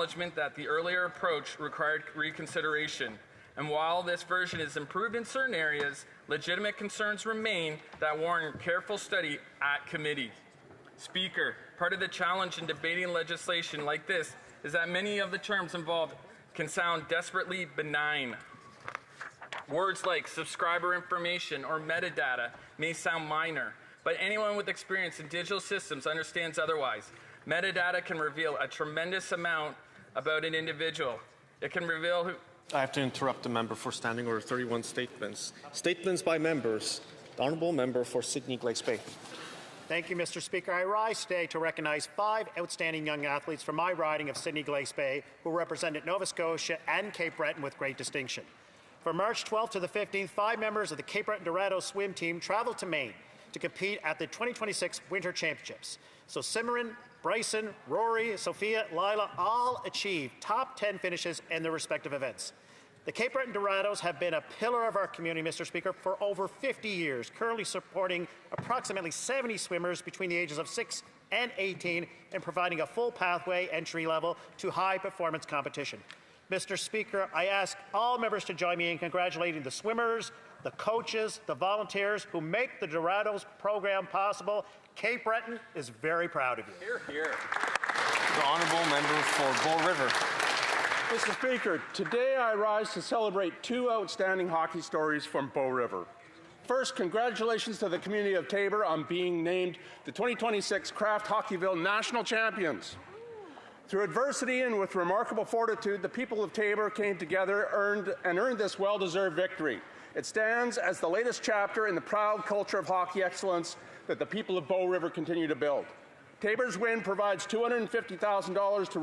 acknowledgement that the earlier approach required reconsideration. And while this version is improved in certain areas, legitimate concerns remain that warrant careful study at committee. Speaker, part of the challenge in debating legislation like this is that many of the terms involved can sound desperately benign. Words like subscriber information or metadata may sound minor, but anyone with experience in digital systems understands otherwise. Metadata can reveal a tremendous amount about an individual. It can reveal who... I have to interrupt the member for Standing Order 31 statements. Statements by members. The Honourable Member for Sydney Glace Bay. Thank you, Mr. Speaker. I rise today to recognize 5 outstanding young athletes from my riding of Sydney Glace Bay who represented Nova Scotia and Cape Breton with great distinction. From March 12th to the 15th, 5 members of the Cape Breton Dorado swim team traveled to Maine to compete at the 2026 Winter Championships. So Simran, Bryson, Rory, Sophia, Lila all achieved top 10 finishes in their respective events. The Cape Breton Dorados have been a pillar of our community, Mr. Speaker, for over 50 years, currently supporting approximately 70 swimmers between the ages of 6 and 18 and providing a full pathway entry level to high-performance competition. Mr. Speaker, I ask all members to join me in congratulating the swimmers, the coaches, the volunteers who make the Dorados program possible. Cape Breton is very proud of you. Hear, hear. The Honourable Member for Bow River. Mr. Speaker, today I rise to celebrate 2 outstanding hockey stories from Bow River. First, congratulations to the community of Tabor on being named the 2026 Kraft Hockeyville National Champions. Through adversity and with remarkable fortitude, the people of Tabor came together earned this well-deserved victory. It stands as the latest chapter in the proud culture of hockey excellence that the people of Bow River continue to build. Tabor's win provides $250,000 to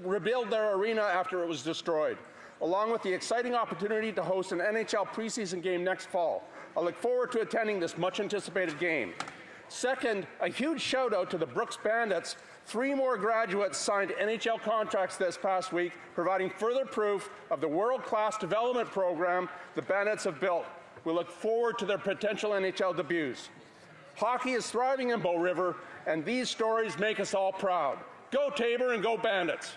rebuild their arena after it was destroyed, along with the exciting opportunity to host an NHL preseason game next fall. I look forward to attending this much-anticipated game. Second, a huge shout-out to the Brooks Bandits. 3 more graduates signed NHL contracts this past week, providing further proof of the world-class development program the Bandits have built. We look forward to their potential NHL debuts. Hockey is thriving in Bow River, and these stories make us all proud. Go Tabor and go Bandits.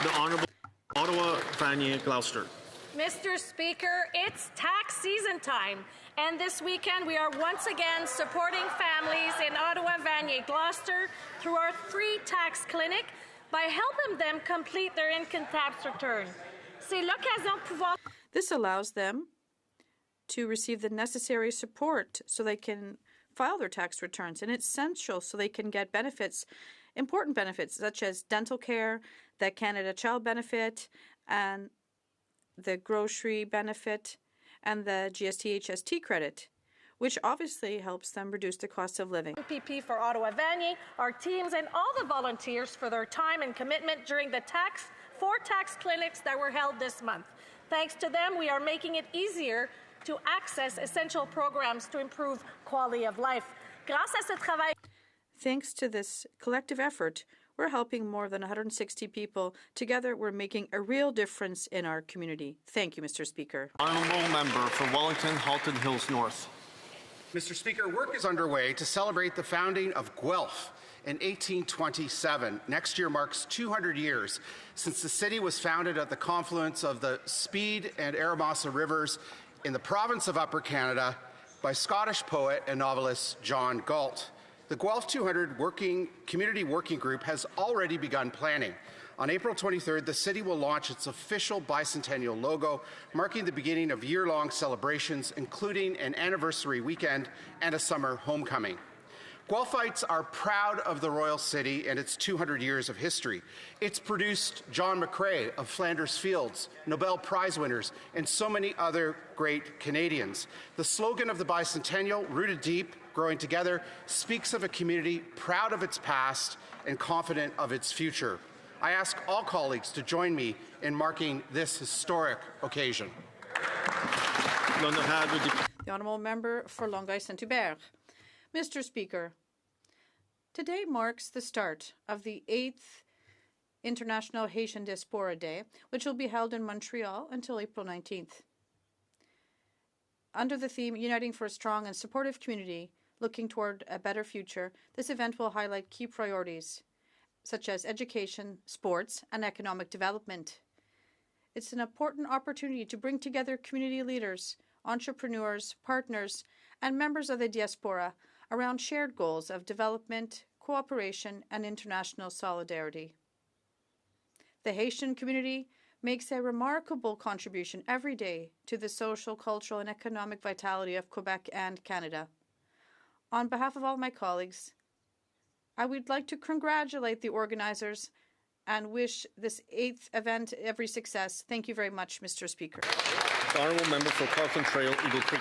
The Honourable Ottawa Vanier Gloucester. Mr. Speaker, it's tax season time, and this weekend we are once again supporting families in Ottawa, Vanier, Gloucester through our free tax clinic by helping them complete their income tax return. C'est l'occasion de pouvoir... This allows them to receive the necessary support so they can file their tax returns, and it's essential so they can get benefits, important benefits such as dental care, the Canada Child Benefit, and the grocery benefit, and the GST-HST credit, which obviously helps them reduce the cost of living. MPP for Ottawa Vanier, our teams, and all the volunteers for their time and commitment during the 4 tax clinics that were held this month. Thanks to them, we are making it easier to access essential programs to improve quality of life. Grâce à ce travail. Thanks to this collective effort, we're helping more than 160 people. Together, we're making a real difference in our community. Thank you, Mr. Speaker. Honourable Member for Wellington, Halton Hills North. Mr. Speaker, work is underway to celebrate the founding of Guelph in 1827. Next year marks 200 years since the city was founded at the confluence of the Speed and Arramasa rivers in the province of Upper Canada by Scottish poet and novelist John Galt. The Guelph 200 Community Working Group has already begun planning. On April 23rd, the city will launch its official bicentennial logo, marking the beginning of year-long celebrations, including an anniversary weekend and a summer homecoming. Guelphites are proud of the Royal City and its 200 years of history. It's produced John McCrae of Flanders Fields, Nobel Prize winners, and so many other great Canadians. The slogan of the bicentennial, Rooted Deep, Growing Together, speaks of a community proud of its past and confident of its future. I ask all colleagues to join me in marking this historic occasion. The Honourable Member for Longueuil-Saint-Hubert. Mr. Speaker, today marks the start of the 8th International Haitian Diaspora Day, which will be held in Montreal until April 19th. Under the theme Uniting for a Strong and Supportive Community, Looking Toward a Better Future, this event will highlight key priorities, such as education, sports, and economic development. It's an important opportunity to bring together community leaders, entrepreneurs, partners, and members of the diaspora around shared goals of development, cooperation, and international solidarity. The Haitian community makes a remarkable contribution every day to the social, cultural, and economic vitality of Quebec and Canada. On behalf of all my colleagues, I would like to congratulate the organizers and wish this 8th event every success. Thank you very much, Mr. Speaker. The Honourable Member for Carlton Trail, Eagle Creek.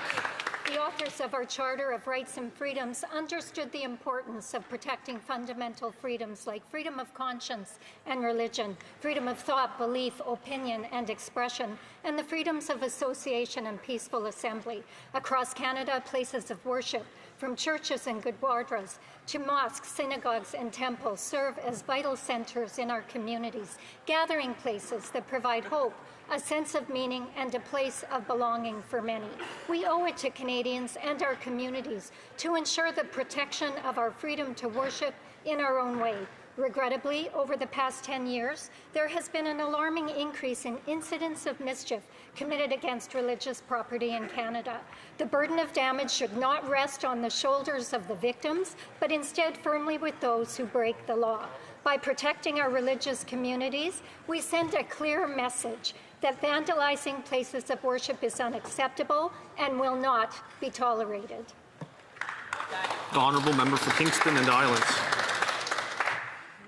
The authors of our Charter of Rights and Freedoms understood the importance of protecting fundamental freedoms like freedom of conscience and religion, freedom of thought, belief, opinion, and expression, and the freedoms of association and peaceful assembly. Across Canada, places of worship, from churches and gurdwaras to mosques, synagogues, and temples, serve as vital centers in our communities, gathering places that provide hope, a sense of meaning, and a place of belonging for many. We owe it to Canadians and our communities to ensure the protection of our freedom to worship in our own way. Regrettably, over the past 10 years, there has been an alarming increase in incidents of mischief committed against religious property in Canada. The burden of damage should not rest on the shoulders of the victims, but instead firmly with those who break the law. By protecting our religious communities, we send a clear message that vandalizing places of worship is unacceptable and will not be tolerated. The Honourable Member for Kingston and the Islands.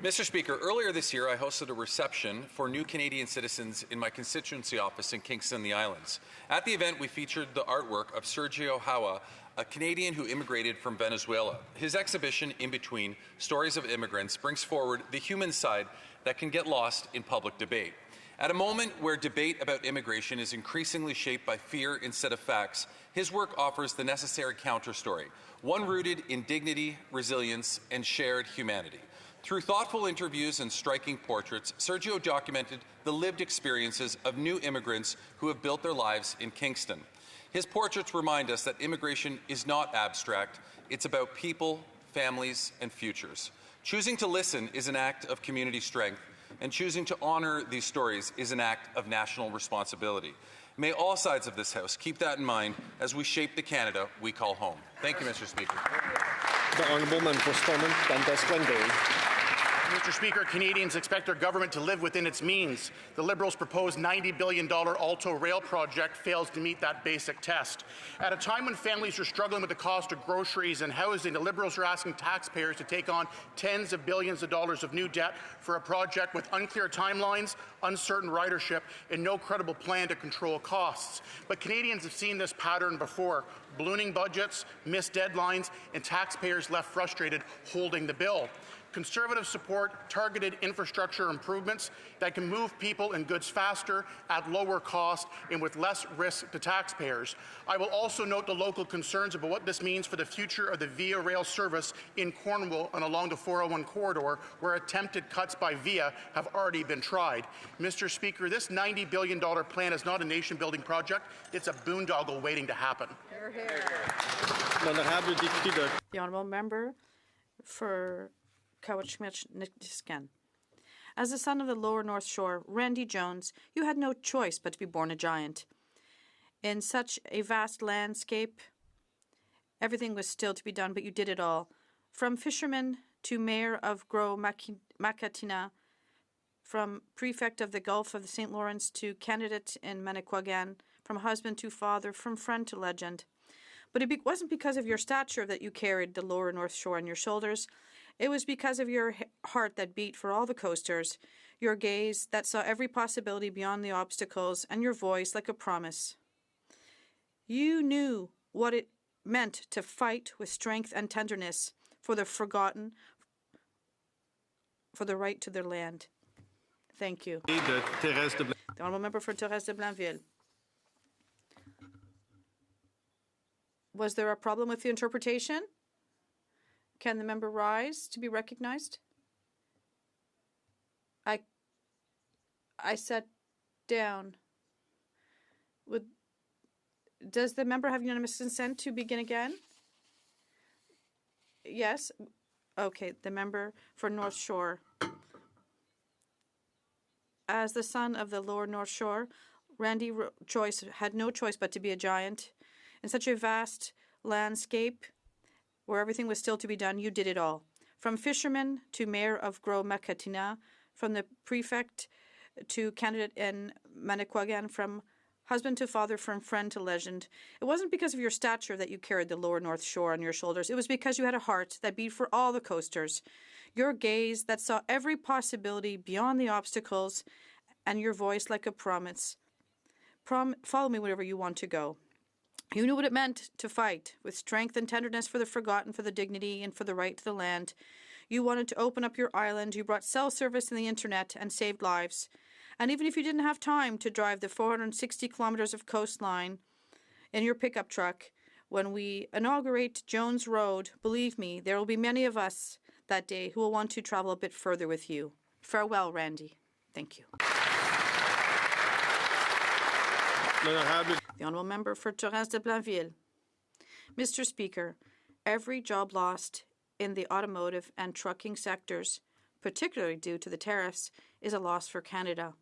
Mr. Speaker, earlier this year I hosted a reception for new Canadian citizens in my constituency office in Kingston and the Islands. At the event, we featured the artwork of Sergio Hawa, a Canadian who immigrated from Venezuela. His exhibition, In Between, Stories of Immigrants, brings forward the human side that can get lost in public debate. At a moment where debate about immigration is increasingly shaped by fear instead of facts, his work offers the necessary counter-story, one rooted in dignity, resilience, and shared humanity. Through thoughtful interviews and striking portraits, Sergio documented the lived experiences of new immigrants who have built their lives in Kingston. His portraits remind us that immigration is not abstract. It's about people, families, and futures. Choosing to listen is an act of community strength, and choosing to honor these stories is an act of national responsibility. May all sides of this House keep that in mind as we shape the Canada we call home. Thank you, Mr. Speaker. The Honourable Member for Stormont, Dundas, Glengarry. Mr. Speaker, Canadians expect our government to live within its means. The Liberals' proposed $90 billion Alto Rail project fails to meet that basic test. At a time when families are struggling with the cost of groceries and housing, the Liberals are asking taxpayers to take on tens of billions of dollars of new debt for a project with unclear timelines, uncertain ridership, and no credible plan to control costs. But Canadians have seen this pattern before: ballooning budgets, missed deadlines, and taxpayers left frustrated holding the bill. Conservative support targeted infrastructure improvements that can move people and goods faster, at lower cost, and with less risk to taxpayers. I will also note the local concerns about what this means for the future of the Via Rail service in Cornwall and along the 401 corridor, where attempted cuts by Via have already been tried. Mr. Speaker, this $90 billion plan is not a nation-building project. It's a boondoggle waiting to happen. Hear, hear. The Honourable Member for Cowachemuch-Niskanen. As the son of the Lower North Shore, Randy Jones, you had no choice but to be born a giant. In such a vast landscape, everything was still to be done, but you did it all. From fisherman to mayor of Gros-Macatina, from prefect of the Gulf of the St. Lawrence to candidate in Manicouagan, from husband to father, from friend to legend. But it wasn't because of your stature that you carried the Lower North Shore on your shoulders. It was because of your heart that beat for all the coasters, your gaze that saw every possibility beyond the obstacles, and your voice like a promise. You knew what it meant to fight with strength and tenderness for the forgotten, for the right to their land. Thank you. The Honourable Member for Thérèse de Blainville. Was there a problem with the interpretation? Can the member rise to be recognized? I sat down. Does the member have unanimous consent to begin again? Yes? Okay, the member for North Shore. As the son of the Lower North Shore, Randy Joyce had no choice but to be a giant. In such a vast landscape where everything was still to be done, you did it all. From fisherman to mayor of Gros-Macatina, from the prefect to candidate in Manicouagan, from husband to father, from friend to legend. It wasn't because of your stature that you carried the Lower North Shore on your shoulders. It was because you had a heart that beat for all the coasters, your gaze that saw every possibility beyond the obstacles, and your voice like a promise. Follow me wherever you want to go. You knew what it meant to fight, with strength and tenderness for the forgotten, for the dignity, and for the right to the land. You wanted to open up your island. You brought cell service and the internet and saved lives. And even if you didn't have time to drive the 460 kilometers of coastline in your pickup truck, when we inaugurate Jones Road, believe me, there will be many of us that day who will want to travel a bit further with you. Farewell, Randy. Thank you. The Honourable Member for Torrance de Blainville. Mr. Speaker, every job lost in the automotive and trucking sectors, particularly due to the tariffs, is a loss for Canada.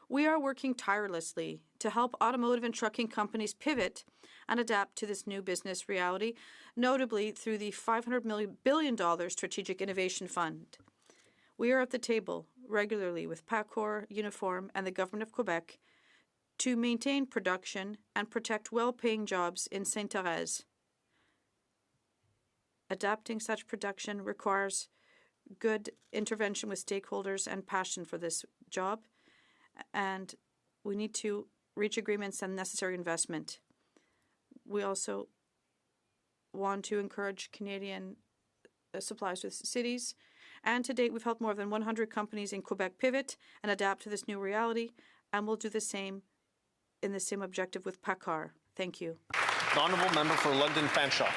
We are working tirelessly to help automotive and trucking companies pivot and adapt to this new business reality, notably through the $500 billion Strategic Innovation Fund. We are at the table regularly with PACCOR, Uniform, and the Government of Quebec to maintain production and protect well-paying jobs in Sainte-Thérèse. Adapting such production requires good intervention with stakeholders and passion for this job, and we need to reach agreements and necessary investment. We also want to encourage Canadian supplies with cities, and to date we've helped more than 100 companies in Quebec pivot and adapt to this new reality, and we'll do the same in the same objective with PACCAR. Thank you. The Honourable Member for London Fanshawe.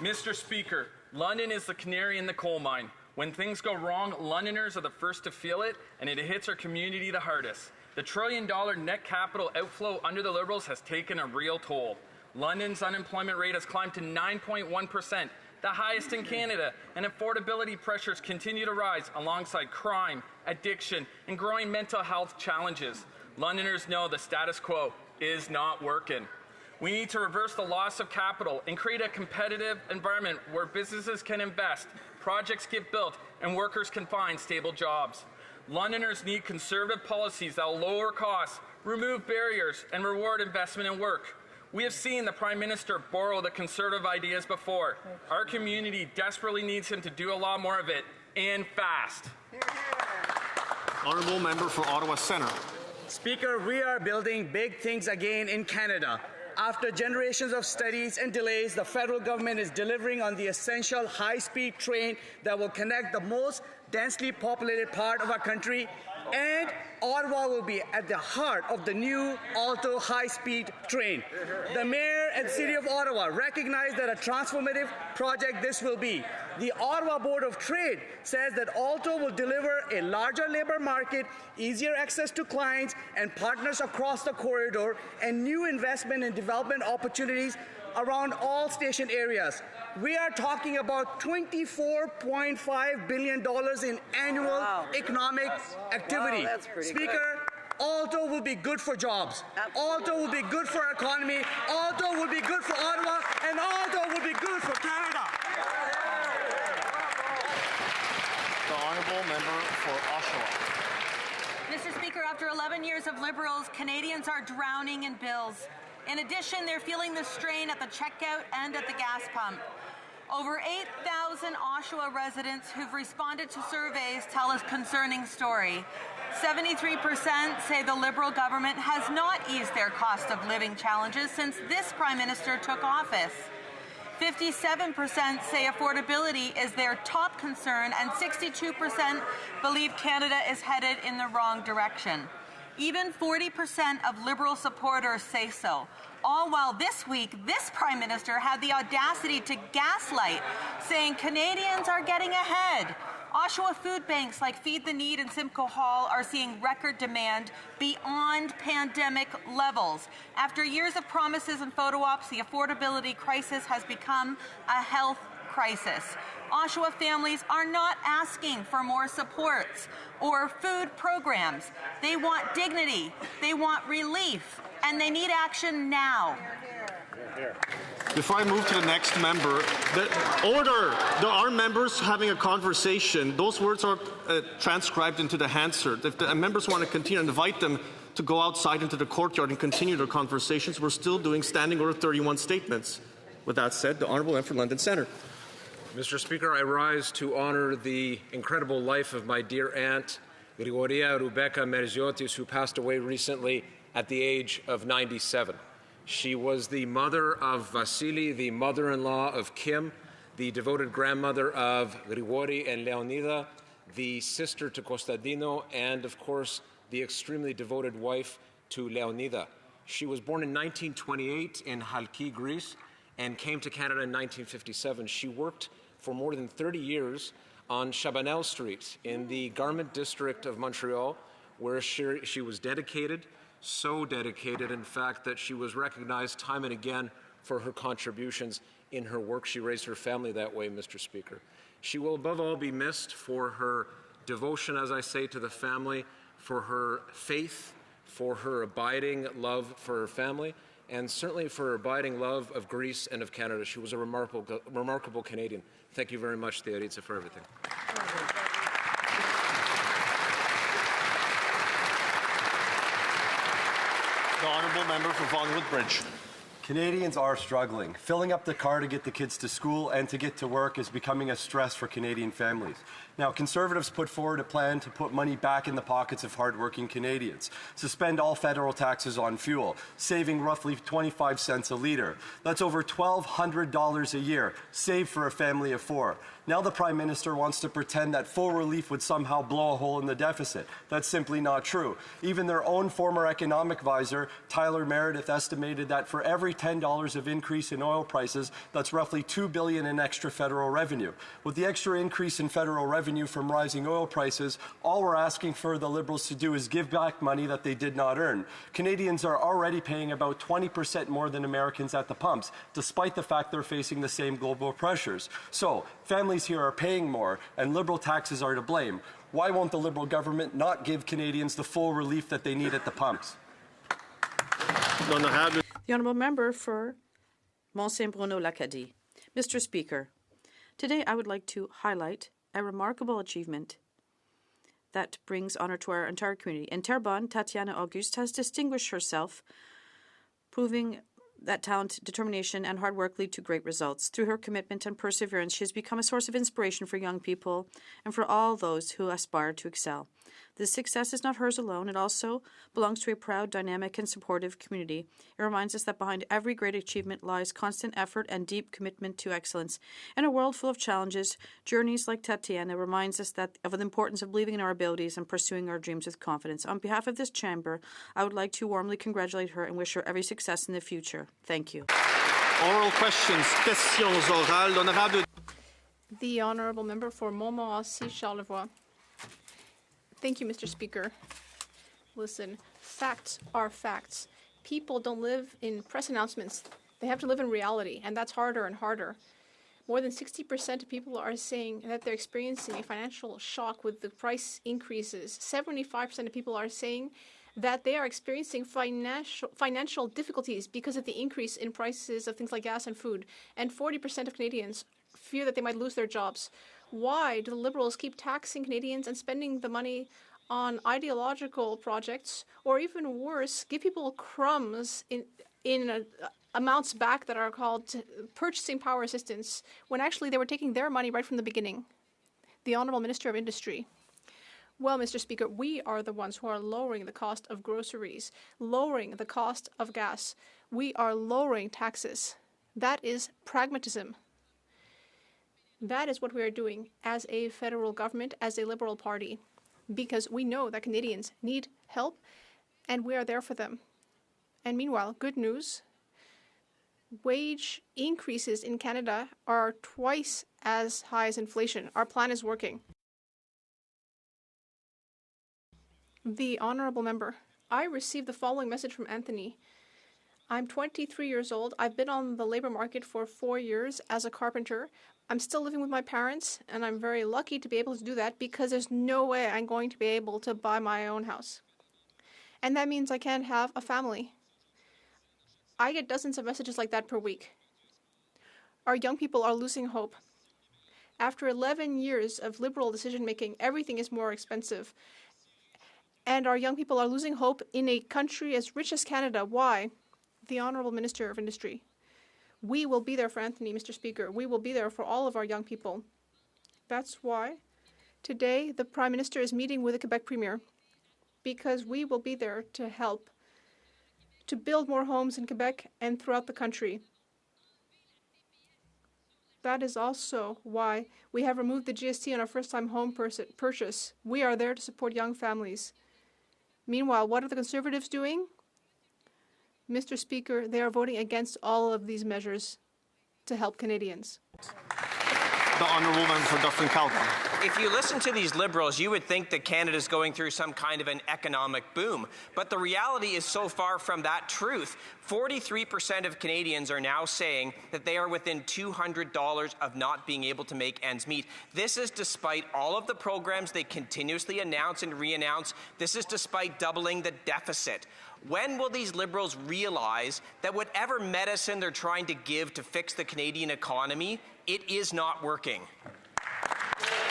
Mr. Speaker, London is the canary in the coal mine. When things go wrong, Londoners are the first to feel it, and it hits our community the hardest. The $1 trillion net capital outflow under the Liberals has taken a real toll. London's unemployment rate has climbed to 9.1%, the highest in Canada, and affordability pressures continue to rise alongside crime, addiction, and growing mental health challenges. Londoners know the status quo is not working. We need to reverse the loss of capital and create a competitive environment where businesses can invest, projects get built, and workers can find stable jobs. Londoners need conservative policies that will lower costs, remove barriers, and reward investment and work. We have seen the Prime Minister borrow the conservative ideas before. Our community desperately needs him to do a lot more of it, and fast. Honourable Member for Ottawa Centre. Speaker, we are building big things again in Canada. After generations of studies and delays, the federal government is delivering on the essential high-speed train that will connect the most densely populated part of our country, and Ottawa will be at the heart of the new Alto high-speed train. The Mayor and City of Ottawa recognize that a transformative project this will be. The Ottawa Board of Trade says that Alto will deliver a larger labor market, easier access to clients and partners across the corridor, and new investment and development opportunities around all station areas. We are talking about $24.5 billion in annual economic activity. Speaker, Alto will be good for jobs. Alto will be good for our economy. Alto will be good for Ottawa, and Alto will be good for Canada. The Honourable Member for Oshawa. Mr. Speaker, after 11 years of Liberals, Canadians are drowning in bills. In addition, they're feeling the strain at the checkout and at the gas pump. Over 8,000 Oshawa residents who've responded to surveys tell a concerning story. 73% say the Liberal government has not eased their cost of living challenges since this Prime Minister took office. 57% say affordability is their top concern, and 62% believe Canada is headed in the wrong direction. Even 40% of Liberal supporters say so. All while this week, this Prime Minister had the audacity to gaslight, saying Canadians are getting ahead. Oshawa food banks like Feed the Need and Simcoe Hall are seeing record demand beyond pandemic levels. After years of promises and photo ops, the affordability crisis has become a health crisis. Oshawa families are not asking for more supports or food programs. They want dignity, they want relief, and they need action now. Before I move to the next member, order! There are members having a conversation. Those words are transcribed into the Hansard. If the members want to continue, invite them to go outside into the courtyard and continue their conversations. We're still doing Standing Order 31 statements. With that said, the Honourable Member for London Centre. Mr. Speaker, I rise to honour the incredible life of my dear aunt, Grigoria Rebecca Merziotis, who passed away recently at the age of 97. She was the mother of Vasily, the mother-in-law of Kim, the devoted grandmother of Grigori and Leonida, the sister to Costadino, and, of course, the extremely devoted wife to Leonida. She was born in 1928 in HoC, Greece, and came to Canada in 1957. She worked for more than 30 years on Chabanel Street in the garment district of Montreal, where she was dedicated, so dedicated, in fact, that she was recognized time and again for her contributions in her work. She raised her family that way, Mr. Speaker. She will above all be missed for her devotion, as I say, to the family, for her faith, for her abiding love for her family, and certainly for her abiding love of Greece and of Canada. She was a remarkable Canadian. Thank you very much, Theoritza, for everything. The Honourable Member for Vaughan Woodbridge. Canadians are struggling. Filling up the car to get the kids to school and to get to work is becoming a stress for Canadian families. Now, Conservatives put forward a plan to put money back in the pockets of hardworking Canadians, suspend all federal taxes on fuel, saving roughly 25 cents a litre. That's over $1,200 a year, saved for a family of four. Now the Prime Minister wants to pretend that full relief would somehow blow a hole in the deficit. That's simply not true. Even their own former economic advisor, Tyler Meredith, estimated that for every $10 of increase in oil prices, that's roughly $2 billion in extra federal revenue. With the extra increase in federal revenue from rising oil prices, all we're asking for the Liberals to do is give back money that they did not earn. Canadians are already paying about 20% more than Americans at the pumps, despite the fact they're facing the same global pressures. So, families here are paying more, and Liberal taxes are to blame. Why won't the Liberal government not give Canadians the full relief that they need at the pumps? The Honourable Member for Mont-Saint-Bruno-L'Acadie. Mr. Speaker, today I would like to highlight a remarkable achievement that brings honour to our entire community. In Terrebonne, Tatiana Auguste has distinguished herself, proving that talent, determination, and hard work lead to great results. Through her commitment and perseverance, she has become a source of inspiration for young people and for all those who aspire to excel. This success is not hers alone. It also belongs to a proud, dynamic, and supportive community. It reminds us that behind every great achievement lies constant effort and deep commitment to excellence. In a world full of challenges, journeys like Tatiana reminds us of the importance of believing in our abilities and pursuing our dreams with confidence. On behalf of this chamber, I would like to warmly congratulate her and wish her every success in the future. Thank you. Oral questions, questions orales. L'honorable. The Honourable Member for Montmorency Charlevoix. Thank you, Mr. Speaker. Listen, facts are facts. People don't live in press announcements. They have to live in reality, and that's harder and harder. More than 60% of people are saying that they're experiencing a financial shock with the price increases. 75% of people are saying that they are experiencing financial difficulties because of the increase in prices of things like gas and food. And 40% of Canadians fear that they might lose their jobs. Why do the Liberals keep taxing Canadians and spending the money on ideological projects, or even worse, give people crumbs in amounts back that are called purchasing power assistance, when actually they were taking their money right from the beginning? The Honourable Minister of Industry. Well, Mr. Speaker, we are the ones who are lowering the cost of groceries, lowering the cost of gas. We are lowering taxes. That is pragmatism. That is what we are doing as a federal government, as a Liberal Party, because we know that Canadians need help, and we are there for them. And meanwhile, good news, wage increases in Canada are twice as high as inflation. Our plan is working. The Honourable Member. I received the following message from Anthony. I'm 23 years old. I've been on the labour market for 4 years as a carpenter, I'm still living with my parents, and I'm very lucky to be able to do that because there's no way I'm going to be able to buy my own house. And that means I can't have a family. I get dozens of messages like that per week. Our young people are losing hope. After 11 years of Liberal decision-making, everything is more expensive. And our young people are losing hope in a country as rich as Canada. Why? The Honourable Minister of Industry. We will be there for Anthony, Mr. Speaker. We will be there for all of our young people. That's why today the Prime Minister is meeting with the Quebec Premier, because we will be there to help to build more homes in Quebec and throughout the country. That is also why we have removed the GST on our first-time home purchase. We are there to support young families. Meanwhile, what are the Conservatives doing? Mr. Speaker, they are voting against all of these measures to help Canadians. The Honourable Member for Dufferin-Caledon. If you listen to these Liberals, you would think that Canada's going through some kind of an economic boom. But the reality is so far from that truth. 43% of Canadians are now saying that they are within $200 of not being able to make ends meet. This is despite all of the programs they continuously announce and re-announce. This is despite doubling the deficit. When will these Liberals realize that whatever medicine they're trying to give to fix the Canadian economy, it is not working?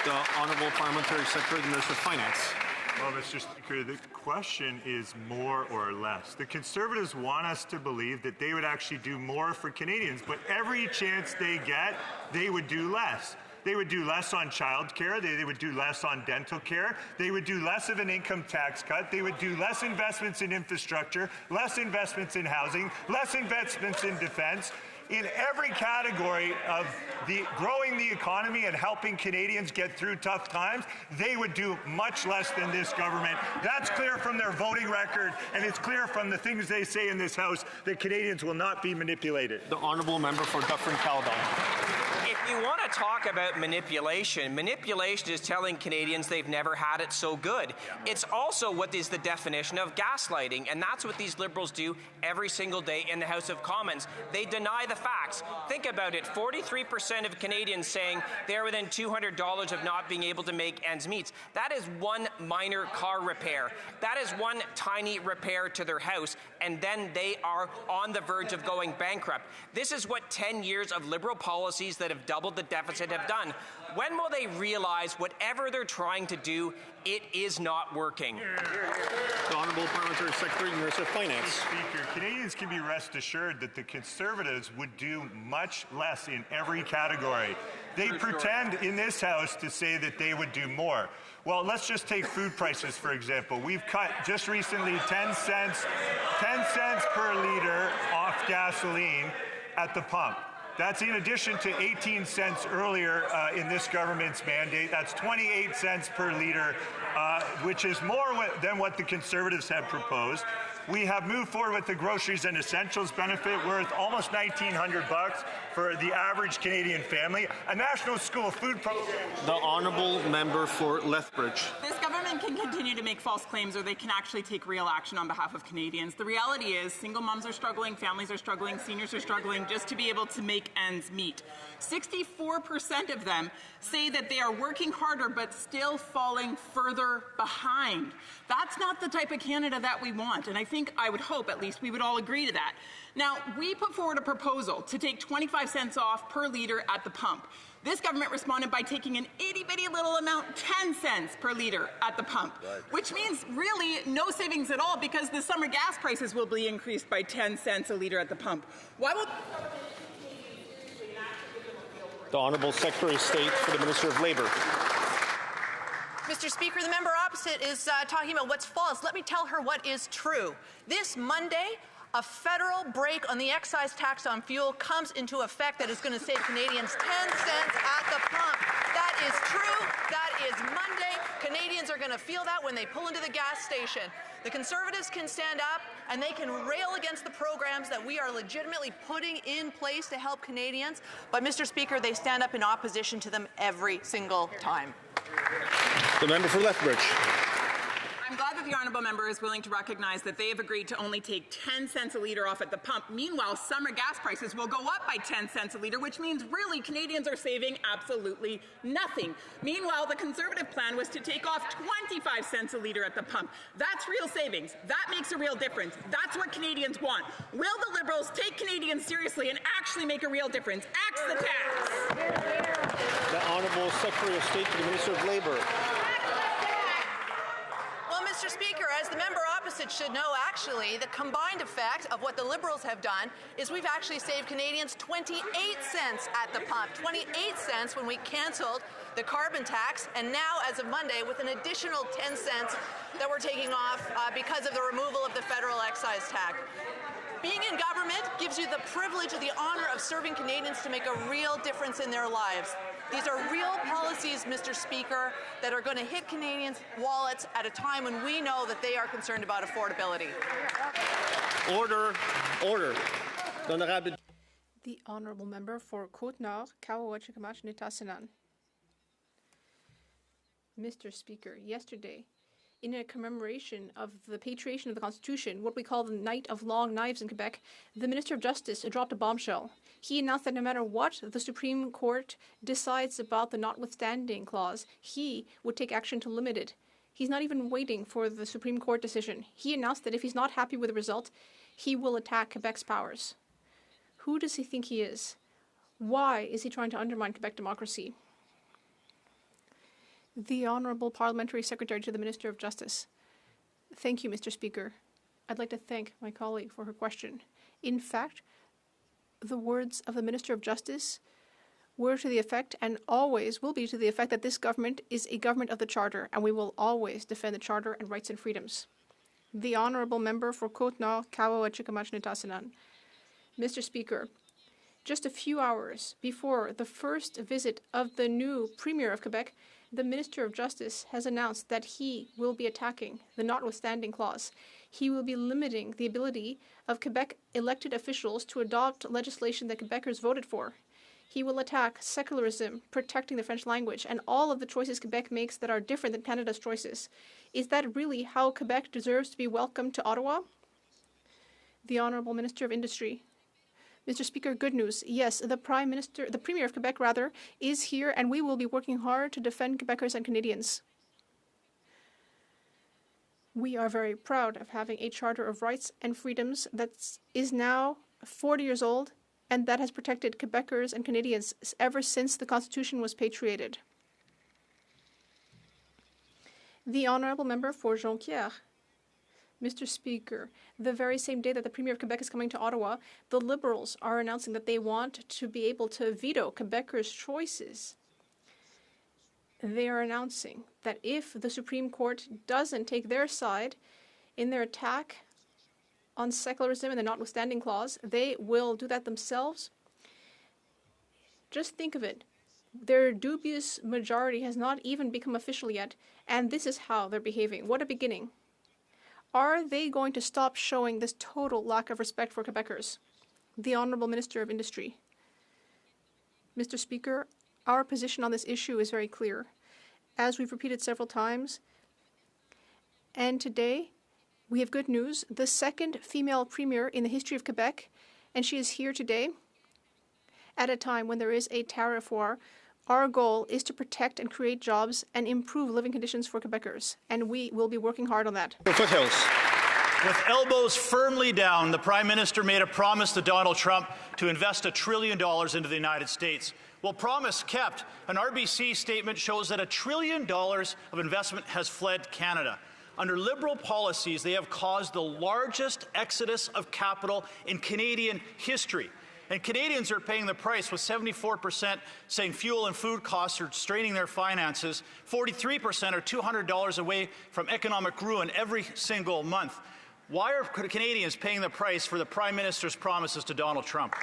The Honourable Parliamentary Secretary, the Minister of Finance. Well, Mr. Speaker, the question is more or less. The Conservatives want us to believe that they would actually do more for Canadians, but every chance they get, they would do less. They would do less on childcare. They would do less on dental care. They would do less of an income tax cut. They would do less investments in infrastructure, less investments in housing, less investments in defense. In every category of growing the economy and helping Canadians get through tough times, they would do much less than this government. That's clear from their voting record, and it's clear from the things they say in this House that Canadians will not be manipulated. The Honourable Member for Dufferin-Caledon. If you want to talk about manipulation, manipulation is telling Canadians they've never had it so good. It's also what is the definition of gaslighting, and that's what these Liberals do every single day in the House of Commons. They deny the facts. Think about it. 43% of Canadians saying they're within $200 of not being able to make ends meet. That is one minor car repair. That is one tiny repair to their house, and then they are on the verge of going bankrupt. This is what 10 years of Liberal policies that have doubled the deficit have done. When will they realize whatever they're trying to do, it is not working? The Honourable Parliamentary Secretary, Minister of Finance. Speaker, Canadians can be rest assured that the Conservatives would do much less in every category. They pretend in this House to say that they would do more. Well, let's just take food prices, for example. We've cut just recently 10 cents per litre off gasoline at the pump. That's in addition to 18 cents earlier in this government's mandate. That's 28 cents per litre, which is more than what the Conservatives have proposed. We have moved forward with the groceries and essentials benefit worth almost $1,900 for the average Canadian family. A national school food program. The Honourable Member for Lethbridge. This government can continue to make false claims, or they can actually take real action on behalf of Canadians. The reality is single moms are struggling, families are struggling, seniors are struggling just to be able to make ends meet. 64% of them say that they are working harder but still falling further behind. That's not the type of Canada that we want, and I would hope at least we would all agree to that. Now, we put forward a proposal to take 25 cents off per litre at the pump. This government responded by taking an itty-bitty little amount, 10 cents per litre at the pump, which means really no savings at all because the summer gas prices will be increased by 10 cents a litre at the pump. Why will The Honourable Secretary of State for the Minister of Labour. Mr. Speaker, the member opposite is talking about what's false. Let me tell her what is true. This Monday, a federal break on the excise tax on fuel comes into effect that is going to save Canadians 10 cents at the pump. That is true. That is Monday. Canadians are going to feel that when they pull into the gas station. The Conservatives can stand up and they can rail against the programs that we are legitimately putting in place to help Canadians. But, Mr. Speaker, they stand up in opposition to them every single time. The member for Lethbridge. I'm glad that the honourable member is willing to recognise that they have agreed to only take 10 cents a litre off at the pump. Meanwhile, summer gas prices will go up by 10 cents a litre, which means really Canadians are saving absolutely nothing. Meanwhile, the Conservative plan was to take off 25 cents a litre at the pump. That's real savings. That makes a real difference. That's what Canadians want. Will the Liberals take Canadians seriously and actually make a real difference? Axe the tax. The Honourable Secretary of State to the Minister of Labour. Well, Mr. Speaker, as the member opposite should know, actually, the combined effect of what the Liberals have done is we've actually saved Canadians 28 cents at the pump. 28 cents when we cancelled the carbon tax, and now, as of Monday, with an additional 10 cents that we're taking off because of the removal of the federal excise tax. Being in government gives you the privilege or the honor of serving Canadians to make a real difference in their lives. These are real policies, Mr. Speaker, that are going to hit Canadians' wallets at a time when we know that they are concerned about affordability. Order. Order. The honourable member for Côte-Nord, Kawa-Wachikamach-Nitassinan. Mr. Speaker, yesterday, in a commemoration of the patriation of the Constitution, what we call the Night of Long Knives in Quebec, the Minister of Justice dropped a bombshell. He announced that no matter what the Supreme Court decides about the notwithstanding clause, he would take action to limit it. He's not even waiting for the Supreme Court decision. He announced that if he's not happy with the result, he will attack Quebec's powers. Who does he think he is? Why is he trying to undermine Quebec democracy? The Honourable Parliamentary Secretary to the Minister of Justice. Thank you, Mr. Speaker. I'd like to thank my colleague for her question. In fact, the words of the Minister of Justice were to the effect, and always will be to the effect, that this government is a government of the Charter, and we will always defend the Charter and rights and freedoms. The Honourable Member for Côte-Nord, Kawa-Wachikamach-Nitassinan. Mr. Speaker, just a few hours before the first visit of the new Premier of Quebec, the Minister of Justice has announced that he will be attacking the notwithstanding clause. He will be limiting the ability of Quebec elected officials to adopt legislation that Quebecers voted for. He will attack secularism, protecting the French language, and all of the choices Quebec makes that are different than Canada's choices. Is that really how Quebec deserves to be welcomed to Ottawa? The Honourable Minister of Industry. Mr. Speaker, good news. Yes, the Premier of Quebec, is here, and we will be working hard to defend Quebecers and Canadians. We are very proud of having a Charter of Rights and Freedoms that is now 40 years old and that has protected Quebecers and Canadians ever since the Constitution was patriated. The Honourable Member for Jonquière. Mr. Speaker, the very same day that the Premier of Quebec is coming to Ottawa, the Liberals are announcing that they want to be able to veto Quebecers' choices. They are announcing that if the Supreme Court doesn't take their side in their attack on secularism and the notwithstanding clause, they will do that themselves. Just think of it. Their dubious majority has not even become official yet, and this is how they're behaving. What a beginning. Are they going to stop showing this total lack of respect for Quebecers? The Honourable Minister of Industry. Mr. Speaker, our position on this issue is very clear. As we've repeated several times, and today we have good news, the second female Premier in the history of Quebec, and she is here today at a time when there is a tariff war. Our goal is to protect and create jobs and improve living conditions for Quebecers, and we will be working hard on that. Foothills. With elbows firmly down, the Prime Minister made a promise to Donald Trump to invest $1 trillion into the United States. Well, promise kept. An RBC statement shows that $1 trillion of investment has fled Canada. Under Liberal policies, they have caused the largest exodus of capital in Canadian history. And Canadians are paying the price, with 74% saying fuel and food costs are straining their finances. 43% are $200 away from economic ruin every single month. Why are Canadians paying the price for the Prime Minister's promises to Donald Trump?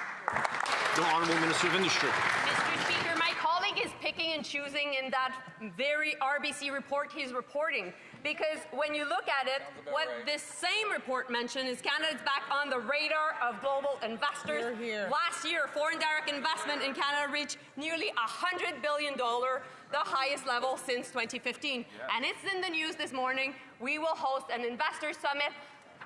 The Honourable Minister of Industry. Mr. Speaker, my colleague is picking and choosing in that very RBC report he's reporting. Because when you look at it, what this same report mentioned is Canada's back on the radar of global investors. Last year, foreign direct investment in Canada reached nearly $100 billion, the highest level since 2015. And it's in the news this morning we will host an investor summit.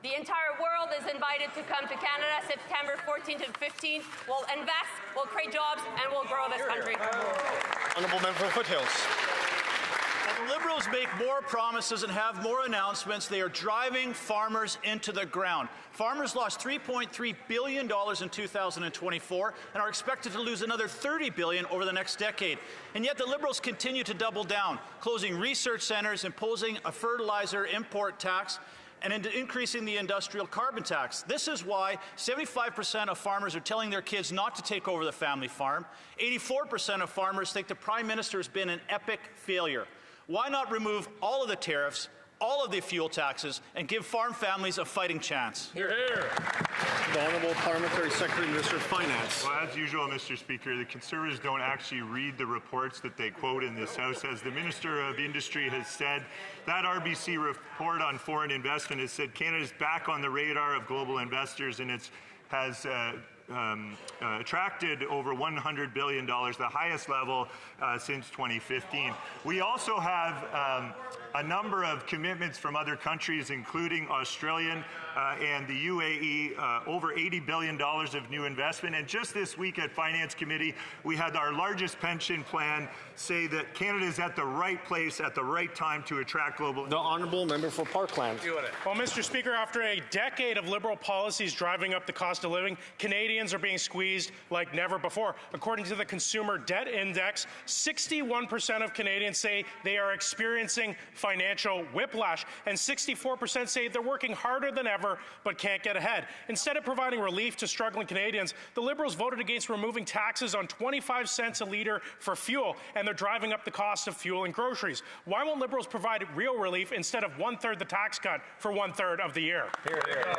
The entire world is invited to come to Canada September 14th and 15th. We'll invest, we'll create jobs, and we'll grow this country. Honourable Member for Foothills. The Liberals make more promises and have more announcements. They are driving farmers into the ground. Farmers lost $3.3 billion in 2024 and are expected to lose another $30 billion over the next decade. And yet the Liberals continue to double down, closing research centres, imposing a fertilizer import tax, and increasing the industrial carbon tax. This is why 75% of farmers are telling their kids not to take over the family farm. 84% of farmers think the Prime Minister has been an epic failure. Why not remove all of the tariffs, all of the fuel taxes, and give farm families a fighting chance? Hear, hear. The Honourable Parliamentary Secretary, Minister of Finance. Well, as usual, Mr. Speaker, the Conservatives don't actually read the reports that they quote in this House. As the Minister of Industry has said, that RBC report on foreign investment has said Canada's back on the radar of global investors, and it has attracted over $100 billion, the highest level since 2015. We also have a number of commitments from other countries, including Australia and the UAE, over $80 billion of new investment. And just this week at Finance Committee, we had our largest pension plan say that Canada is at the right place at the right time to attract global. The Honourable Member for Parkland. Well, Mr. Speaker, after a decade of Liberal policies driving up the cost of living, Canadians are being squeezed like never before. According to the Consumer Debt Index, 61% of Canadians say they are experiencing financial whiplash, and 64% say they're working harder than ever but can't get ahead. Instead of providing relief to struggling Canadians, the Liberals voted against removing taxes on 25 cents a litre for fuel, and they're driving up the cost of fuel and groceries. Why won't Liberals provide real relief instead of one-third the tax cut for one-third of the year? Hear, hear, hear.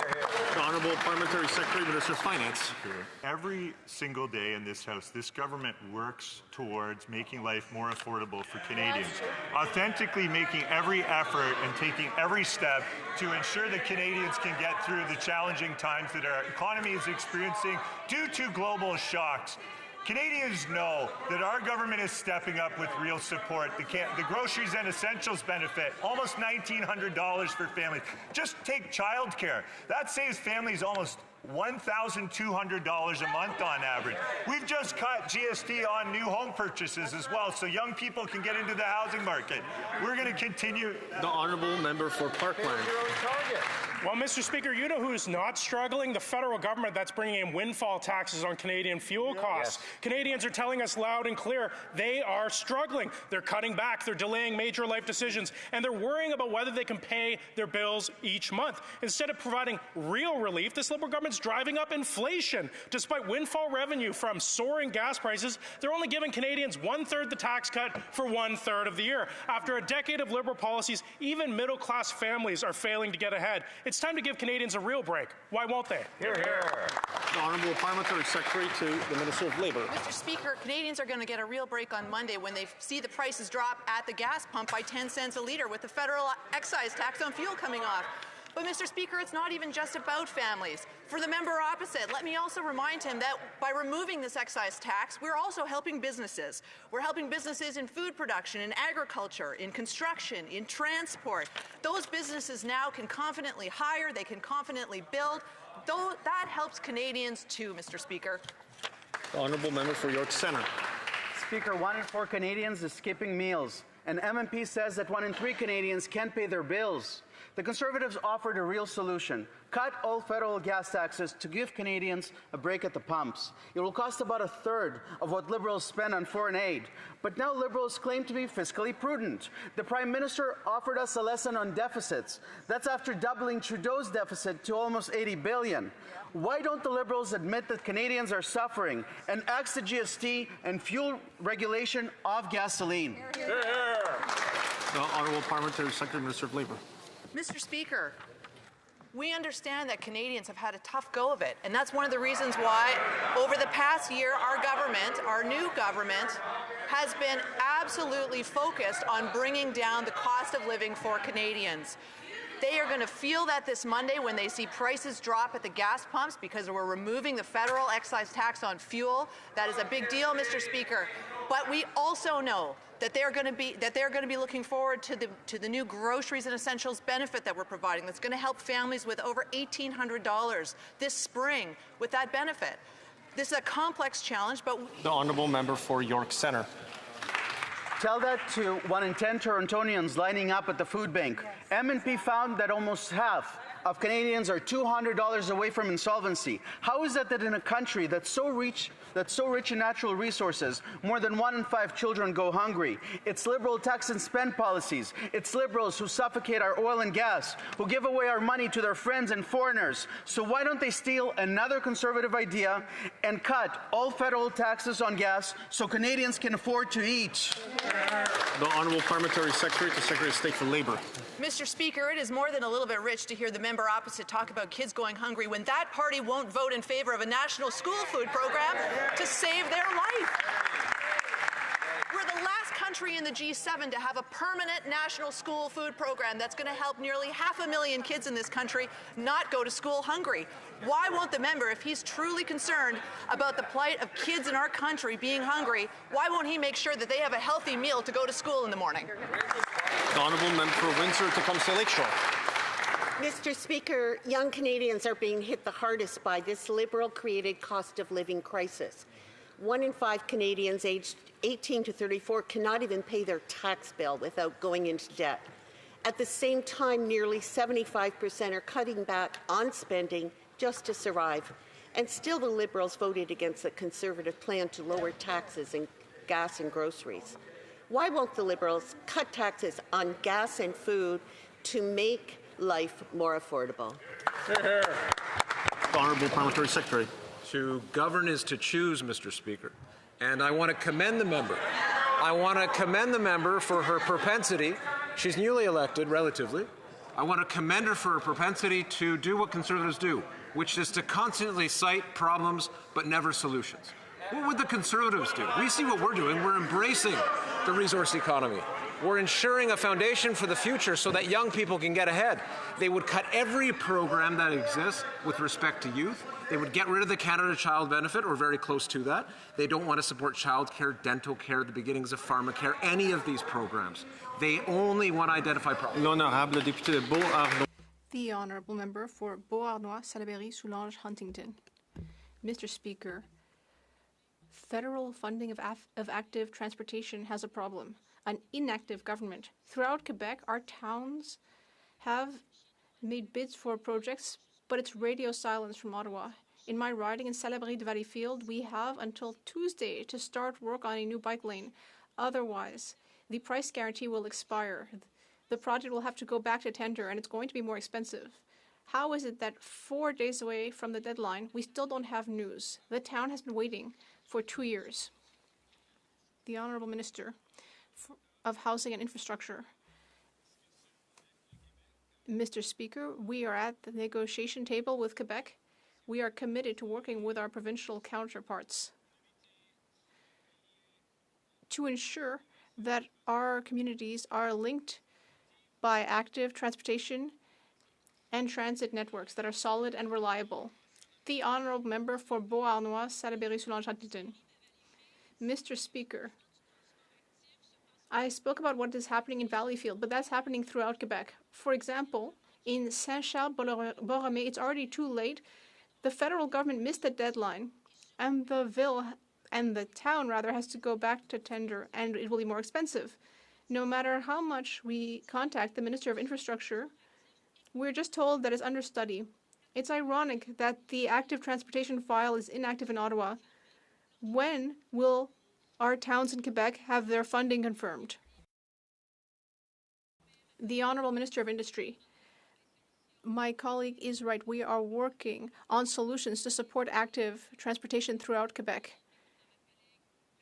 The Honourable Parliamentary Secretary, Minister of Finance. Every single day in this House, this government works towards making life more affordable for Canadians, authentically making every effort and taking every step to ensure that Canadians can get through the challenging times that our economy is experiencing due to global shocks. Canadians know that our government is stepping up with real support. The groceries and essentials benefit, almost $1,900 for families. Just take childcare. That saves families almost $1,200 a month on average. We've just cut GST on new home purchases as well, so young people can get into the housing market. We're going to continue. The Honourable Member for Parkland. Well, Mr. Speaker, you know who's not struggling? The federal government that's bringing in windfall taxes on Canadian fuel costs. Yes. Canadians are telling us loud and clear they are struggling. They're cutting back, they're delaying major life decisions, and they're worrying about whether they can pay their bills each month. Instead of providing real relief, this Liberal government's driving up inflation. Despite windfall revenue from soaring gas prices, they're only giving Canadians one-third the tax cut for one-third of the year. After a decade of Liberal policies, even middle-class families are failing to get ahead. It's time to give Canadians a real break. Why won't they? Hear, hear. The Honourable Parliamentary Secretary to the Minister of Labour. Mr. Speaker, Canadians are going to get a real break on Monday when they see the prices drop at the gas pump by 10 cents a litre with the federal excise tax on fuel coming off. But, Mr. Speaker, it's not even just about families. For the member opposite, let me also remind him that by removing this excise tax, we're also helping businesses. We're helping businesses in food production, in agriculture, in construction, in transport. Those businesses now can confidently hire, they can confidently build. Though that helps Canadians too, Mr. Speaker. The Honourable Member for York Centre. Speaker, 1 in 4 Canadians is skipping meals. An MMP says that 1 in 3 Canadians can't pay their bills. The Conservatives offered a real solution. Cut all federal gas taxes to give Canadians a break at the pumps. It will cost about a third of what Liberals spend on foreign aid. But now Liberals claim to be fiscally prudent. The Prime Minister offered us a lesson on deficits. That's after doubling Trudeau's deficit to almost $80 billion. Why don't the Liberals admit that Canadians are suffering and axe the GST and fuel regulation of gasoline? Hear, hear. The Honourable Parliamentary Secretary, Minister of Labour. Mr. Speaker, we understand that Canadians have had a tough go of it, and that's one of the reasons why over the past year our government, our new government, has been absolutely focused on bringing down the cost of living for Canadians. They are going to feel that this Monday when they see prices drop at the gas pumps because we're removing the federal excise tax on fuel. That is a big deal, Mr. Speaker. But we also know that they're going to be looking forward to the new groceries and essentials benefit that we're providing. That's going to help families with over $1,800 this spring with that benefit. This is a complex challenge, but The honourable member for York Centre. Tell that to 1 in 10 Torontonians lining up at the food bank. MNP found that almost half of Canadians are $200 away from insolvency. How is that in a country that's so rich in natural resources, more than 1 in 5 children go hungry? It's Liberal tax and spend policies. It's Liberals who suffocate our oil and gas, who give away our money to their friends and foreigners. So why don't they steal another Conservative idea and cut all federal taxes on gas so Canadians can afford to eat? The Honourable Parliamentary Secretary to Secretary of State for Labour. Mr. Speaker, it is more than a little bit rich to hear the member opposite talk about kids going hungry when that party won't vote in favor of a national school food program to save their life. We're the last country in the G7 to have a permanent national school food program that's going to help nearly 500,000 kids in this country not go to school hungry. Why won't the member, if he's truly concerned about the plight of kids in our country being hungry, why won't he make sure that they have a healthy meal to go to school in the morning? The honourable member for Windsor-Tecumseh Lakeshore. Mr. Speaker, young Canadians are being hit the hardest by this Liberal-created cost of living crisis. 1 in 5 Canadians aged 18 to 34 cannot even pay their tax bill without going into debt. At the same time, nearly 75% are cutting back on spending just to survive. And still the Liberals voted against the Conservative plan to lower taxes on gas and groceries. Why won't the Liberals cut taxes on gas and food to make life more affordable? The Honourable Parliamentary Secretary. To govern is to choose, Mr. Speaker. And I want to commend the member. I want to commend the member for her propensity. She's newly elected, relatively. I want to commend her for her propensity to do what Conservatives do, which is to constantly cite problems but never solutions. What would the Conservatives do? We see what we're doing. We're embracing the resource economy. We're ensuring a foundation for the future so that young people can get ahead. They would cut every program that exists with respect to youth. They would get rid of the Canada Child Benefit, or very close to that. They don't want to support childcare, dental care, the beginnings of pharmacare, any of these programs. They only want to identify problems. L'honorable député de Beauharnois. The honourable member for Beauharnois, Salaberry, Soulanges, Huntington. Mr. Speaker, federal funding of active transportation has a problem. An inactive government. Throughout Quebec, our towns have made bids for projects, but it's radio silence from Ottawa. In my riding in Salaberry de Valleyfield, we have until Tuesday to start work on a new bike lane. Otherwise, the price guarantee will expire. The project will have to go back to tender, and it's going to be more expensive. How is it that 4 days away from the deadline, we still don't have news? The town has been waiting for 2 years. The Honourable Minister of Housing and Infrastructure. Mr. Speaker, we are at the negotiation table with Quebec. We are committed to working with our provincial counterparts to ensure that our communities are linked by active transportation and transit networks that are solid and reliable. The Honourable Member for Beauharnois, Salaberry, Soulanges, Huntington. Mr. Speaker, I spoke about what is happening in Valleyfield, but that's happening throughout Quebec. For example, in Saint-Charles-Borromée, it's already too late. The federal government missed the deadline, and the town has to go back to tender, and it will be more expensive. No matter how much we contact the Minister of Infrastructure, we're just told that it's under study. It's ironic that the active transportation file is inactive in Ottawa. When will our towns in Quebec have their funding confirmed? The Honourable Minister of Industry. My colleague is right. We are working on solutions to support active transportation throughout Quebec.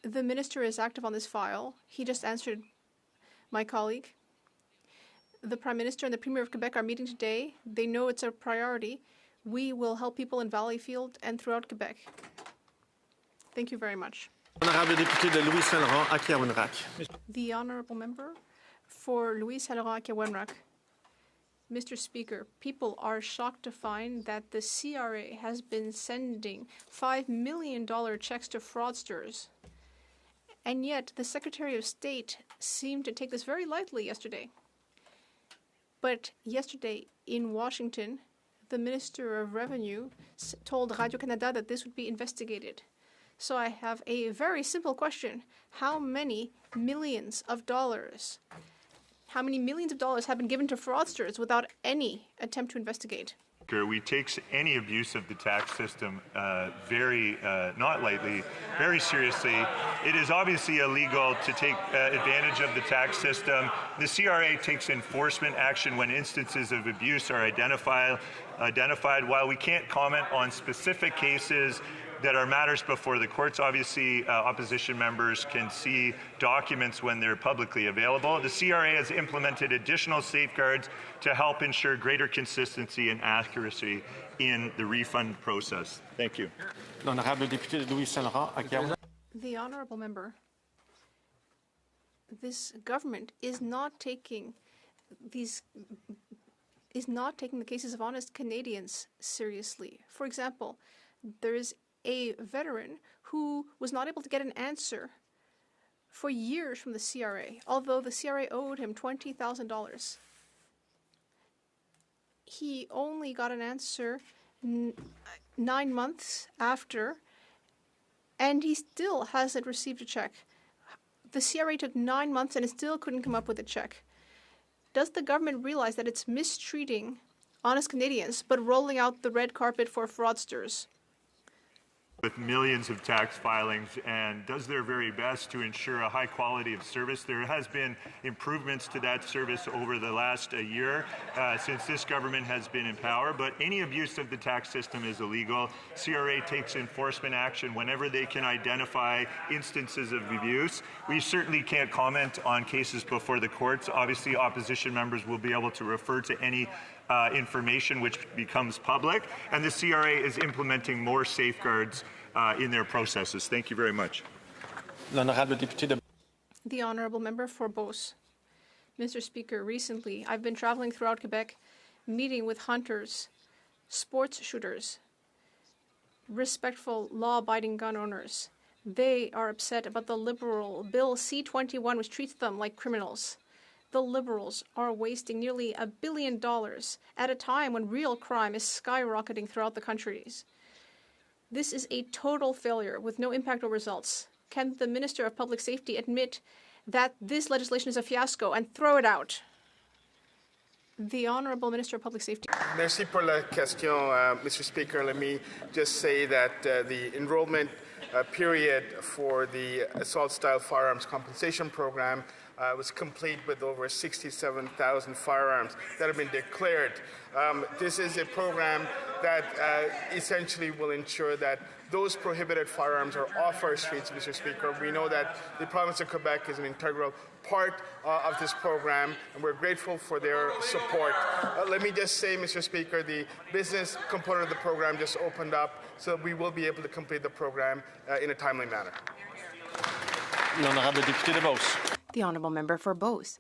The Minister is active on this file. He just answered my colleague. The Prime Minister and the Premier of Quebec are meeting today. They know it's a priority. We will help people in Valleyfield and throughout Quebec. Thank you very much. Honorable député de Louis Saint-Laurent, Akiawenrak. The Honourable Member for Louis Saint-Laurent, Akiawenrak. Mr. Speaker, people are shocked to find that the CRA has been sending $5 million checks to fraudsters. And yet, the Secretary of State seemed to take this very lightly yesterday. But yesterday in Washington, the Minister of Revenue told Radio-Canada that this would be investigated. So I have a very simple question. How many millions of dollars have been given to fraudsters without any attempt to investigate? We take any abuse of the tax system not lightly, very seriously. It is obviously illegal to take advantage of the tax system. The CRA takes enforcement action when instances of abuse are identified. While we can't comment on specific cases that are matters before the courts, obviously opposition members can see documents when they're publicly available. The CRA has implemented additional safeguards to help ensure greater consistency and accuracy in the refund process. Thank you. The honourable member, this government is not taking the cases of honest Canadians seriously. For example, there is a veteran who was not able to get an answer for years from the CRA, although the CRA owed him $20,000. He only got an answer 9 months after, and he still hasn't received a check. The CRA took 9 months and it still couldn't come up with a check. Does the government realize that it's mistreating honest Canadians but rolling out the red carpet for fraudsters? With millions of tax filings and does their very best to ensure a high quality of service. There has been improvements to that service over the last year since this government has been in power, but any abuse of the tax system is illegal. CRA takes enforcement action whenever they can identify instances of abuse. We certainly can't comment on cases before the courts. Obviously, opposition members will be able to refer to any information which becomes public, and the CRA is implementing more safeguards in their processes. Thank you very much. The honourable member for Beauce. Mr. Speaker, recently I've been travelling throughout Quebec, meeting with hunters, sports shooters, respectful, law-abiding gun owners. They are upset about the Liberal Bill C-21, which treats them like criminals. The Liberals are wasting nearly $1 billion at a time when real crime is skyrocketing throughout the countries. This is a total failure with no impact or results. Can the Minister of Public Safety admit that this legislation is a fiasco and throw it out? The Honourable Minister of Public Safety. Merci pour la question, Mr. Speaker. Let me just say that the enrollment period for the assault-style firearms compensation program was complete with over 67,000 firearms that have been declared. This is a program that essentially will ensure that those prohibited firearms are off our streets, Mr. Speaker. We know that the province of Quebec is an integral part of this program, and we're grateful for their support. Let me just say, Mr. Speaker, the business component of the program just opened up, so we will be able to complete the program in a timely manner. The honourable member for Beauce.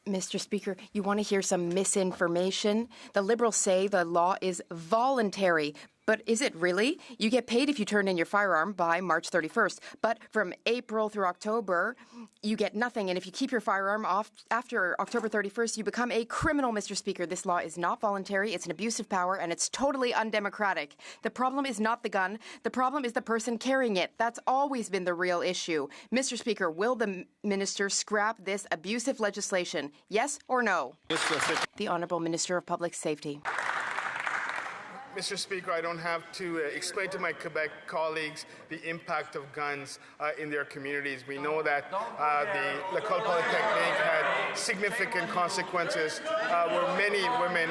Mr. Speaker, you want to hear some misinformation? The Liberals say the law is voluntary. But is it really? You get paid if you turn in your firearm by March 31st. But from April through October, you get nothing. And if you keep your firearm off after October 31st, you become a criminal, Mr. Speaker. This law is not voluntary. It's an abuse of power, and it's totally undemocratic. The problem is not the gun. The problem is the person carrying it. That's always been the real issue. Mr. Speaker, will the minister scrap this abusive legislation? Yes or no? The Honourable Minister of Public Safety. Mr. Speaker, I don't have to explain to my Quebec colleagues the impact of guns in their communities. We know that the L'École Polytechnique had significant consequences where many women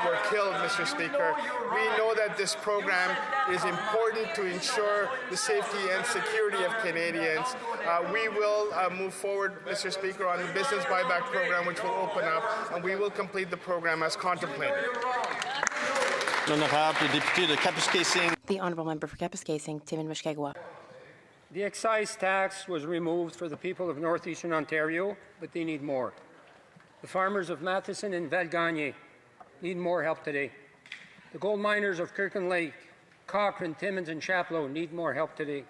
were killed, Mr. Speaker. We know that this program is important to ensure the safety and security of Canadians. We will move forward, Mr. Speaker, on the business buyback program, which will open up, and we will complete the program as contemplated. The Honourable Member for Kapuskasing, Timmins Mushkegwa. The excise tax was removed for the people of northeastern Ontario, but they need more. The farmers of Matheson and Valgagne need more help today. The gold miners of Kirkland Lake, Cochrane, Timmins and Chapleau need more help today.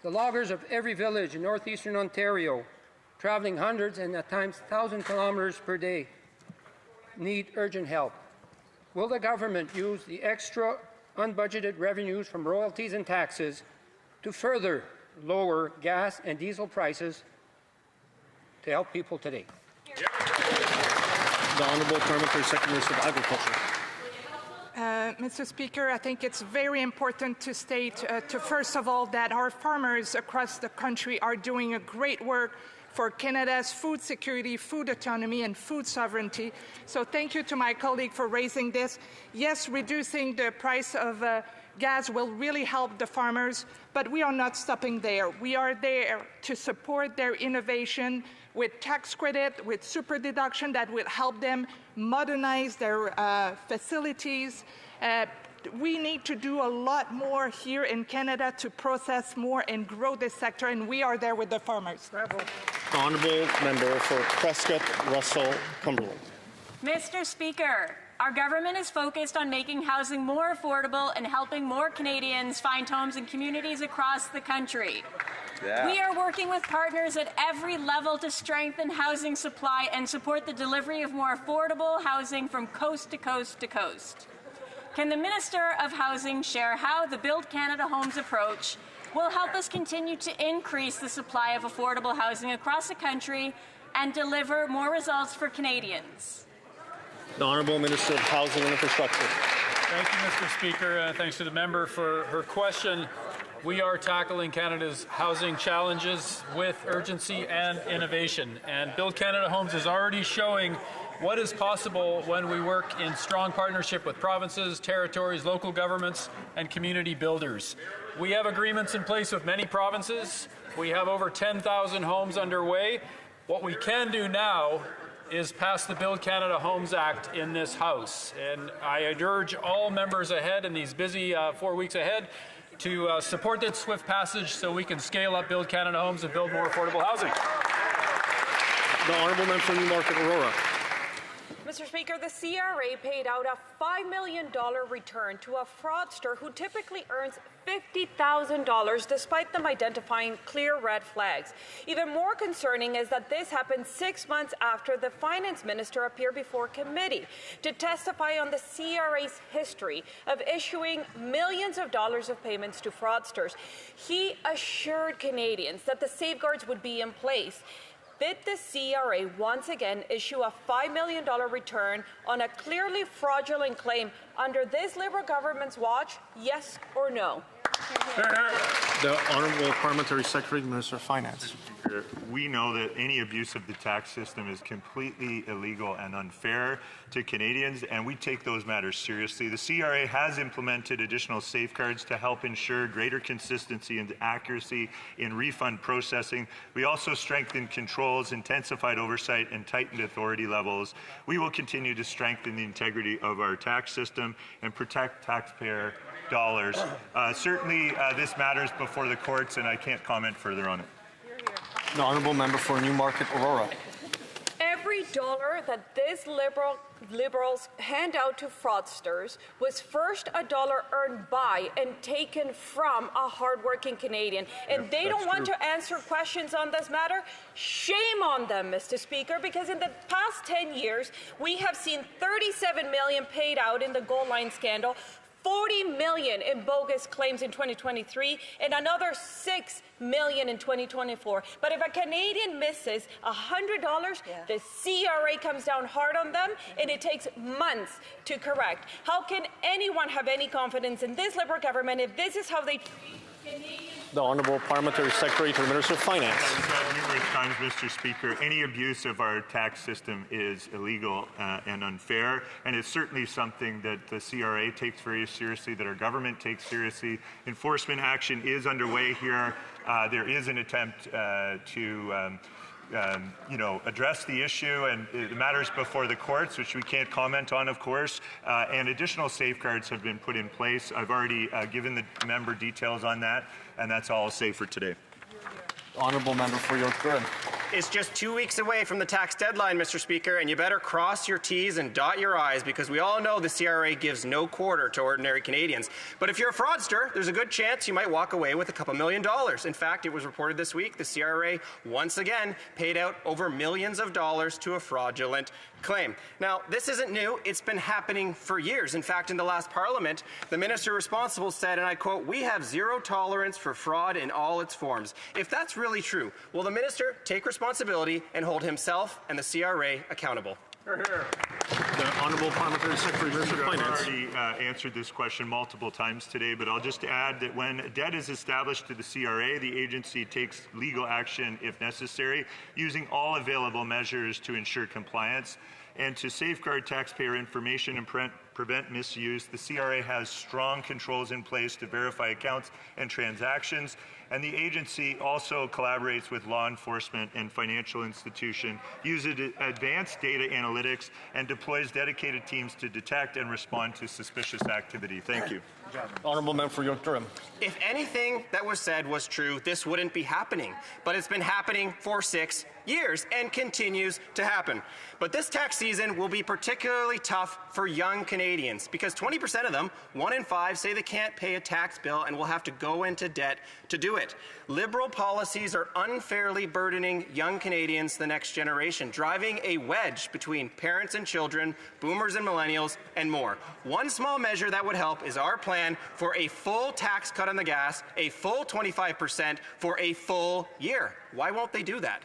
The loggers of every village in northeastern Ontario, traveling hundreds and at times 1,000 kilometers per day, need urgent help. Will the government use the extra unbudgeted revenues from royalties and taxes to further lower gas and diesel prices to help people today? The Honourable Parliamentary Secretary of Agriculture. Mr. Speaker, I think it's very important to state, first of all, that our farmers across the country are doing a great work for Canada's food security, food autonomy, and food sovereignty. So thank you to my colleague for raising this. Yes, reducing the price of gas will really help the farmers, but we are not stopping there. We are there to support their innovation with tax credit, with super deduction that will help them modernize their facilities. We need to do a lot more here in Canada to process more and grow this sector, and we are there with the farmers. The Honourable Member for Prescott Russell Cumberland. Mr. Speaker, our government is focused on making housing more affordable and helping more Canadians find homes in communities across the country. Yeah. We are working with partners at every level to strengthen housing supply and support the delivery of more affordable housing from coast to coast to coast. Can the Minister of Housing share how the Build Canada Homes approach will help us continue to increase the supply of affordable housing across the country and deliver more results for Canadians? The Honourable Minister of Housing and Infrastructure. Thank you, Mr. Speaker. Thanks to the member for her question. We are tackling Canada's housing challenges with urgency and innovation. And Build Canada Homes is already showing what is possible when we work in strong partnership with provinces, territories, local governments, and community builders. We have agreements in place with many provinces. We have over 10,000 homes underway. What we can do now is pass the Build Canada Homes Act in this House. And I urge all members ahead in these busy 4 weeks ahead to support that swift passage so we can scale up Build Canada Homes and build more affordable housing. The Honourable Member for Newmarket Aurora. Mr. Speaker, the CRA paid out a $5 million return to a fraudster who typically earns $50,000 despite them identifying clear red flags. Even more concerning is that this happened 6 months after the finance minister appeared before committee to testify on the CRA's history of issuing millions of dollars of payments to fraudsters. He assured Canadians that the safeguards would be in place. Did the CRA once again issue a $5 million return on a clearly fraudulent claim under this Liberal government's watch? Yes or no? The Honourable Parliamentary Secretary, Minister of Finance. We know that any abuse of the tax system is completely illegal and unfair to Canadians, and we take those matters seriously. The CRA has implemented additional safeguards to help ensure greater consistency and accuracy in refund processing. We also strengthened controls, intensified oversight, and tightened authority levels. We will continue to strengthen the integrity of our tax system and protect taxpayer dollars. Certainly, this matters before the courts, and I can't comment further on it. The Honourable Member for Newmarket Aurora. Every dollar that these Liberals hand out to fraudsters was first a dollar earned by and taken from a hardworking Canadian. And they don't want to answer questions on this matter. Shame on them, Mr. Speaker, because in the past 10 years, we have seen $37 million paid out in the Gold Line scandal, $40 million in bogus claims in 2023, and another $6 million in 2024. But if a Canadian misses $100, the CRA comes down hard on them, and it takes months to correct. How can anyone have any confidence in this Liberal government if this is how they treat Canadians? The Honourable Parliamentary Secretary to the Minister of Finance. Numerous times, Mr. Speaker, any abuse of our tax system is illegal and unfair, and it's certainly something that the CRA takes very seriously, that our government takes seriously. Enforcement action is underway here. There is an attempt to address the issue and the matters before the courts, which we can't comment on, of course, and additional safeguards have been put in place. I've already given the member details on that, and that's all I'll say for today. Honourable Member for York Glen. is just 2 weeks away from the tax deadline, Mr. Speaker, and you better cross your T's and dot your I's because we all know the CRA gives no quarter to ordinary Canadians. But if you're a fraudster, there's a good chance you might walk away with a couple $1 million. In fact, it was reported this week the CRA once again paid out over millions of dollars to a fraudulent claim. Now, this isn't new. It's been happening for years. In fact, in the last Parliament, the minister responsible said, and I quote, "We have zero tolerance for fraud in all its forms." If that's really true, will the minister take responsibility and hold himself and the CRA accountable? The Honourable Parliamentary Secretary, Minister of Finance. I've already answered this question multiple times today, but I'll just add that when debt is established to the CRA, the agency takes legal action if necessary, using all available measures to ensure compliance. And to safeguard taxpayer information and prevent misuse, the CRA has strong controls in place to verify accounts and transactions. And the agency also collaborates with law enforcement and financial institutions, uses advanced data analytics, and deploys dedicated teams to detect and respond to suspicious activity. Thank you. Honourable Member for York Durham. If anything that was said was true, this wouldn't be happening. But it's been happening for 6 years and continues to happen. But this tax season will be particularly tough for young Canadians because 20% of them, 1 in 5, say they can't pay a tax bill and will have to go into debt to do it. Liberal policies are unfairly burdening young Canadians, the next generation, driving a wedge between parents and children, boomers and millennials, and more. One small measure that would help is our plan for a full tax cut on the gas, a full 25% for a full year. Why won't they do that?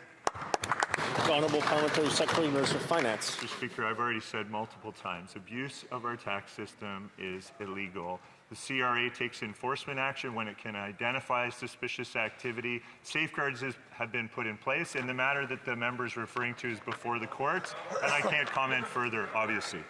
The Honourable Parliamentary Secretary, Minister of Finance. Mr. Speaker, I've already said multiple times, abuse of our tax system is illegal. The CRA takes enforcement action when it can identify suspicious activity. Safeguards have been put in place, and the matter that the member is referring to is before the courts, and I can't comment further, obviously.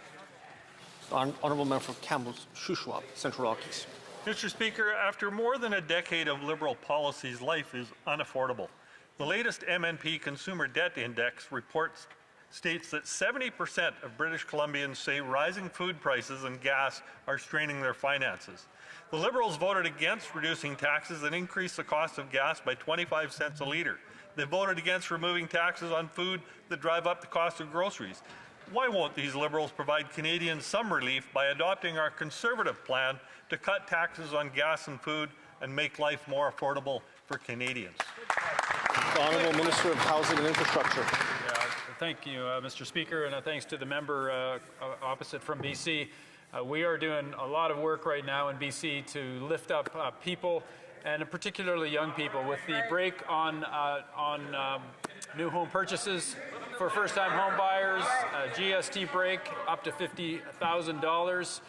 Honourable Member for Kamloops, Shuswap, Central Rockies. Mr. Speaker, after more than a decade of Liberal policies, life is unaffordable. The latest MNP Consumer Debt Index report states that 70% of British Columbians say rising food prices and gas are straining their finances. The Liberals voted against reducing taxes and increased the cost of gas by 25 cents a litre. They voted against removing taxes on food that drive up the cost of groceries. Why won't these Liberals provide Canadians some relief by adopting our Conservative plan to cut taxes on gas and food and make life more affordable for Canadians? The Honourable Minister of Housing and Infrastructure. Thank you, Mr. Speaker, and thanks to the member opposite from BC. We are doing a lot of work right now in BC to lift up people, and particularly young people, with the break on new home purchases for first-time home buyers, GST break up to $50,000.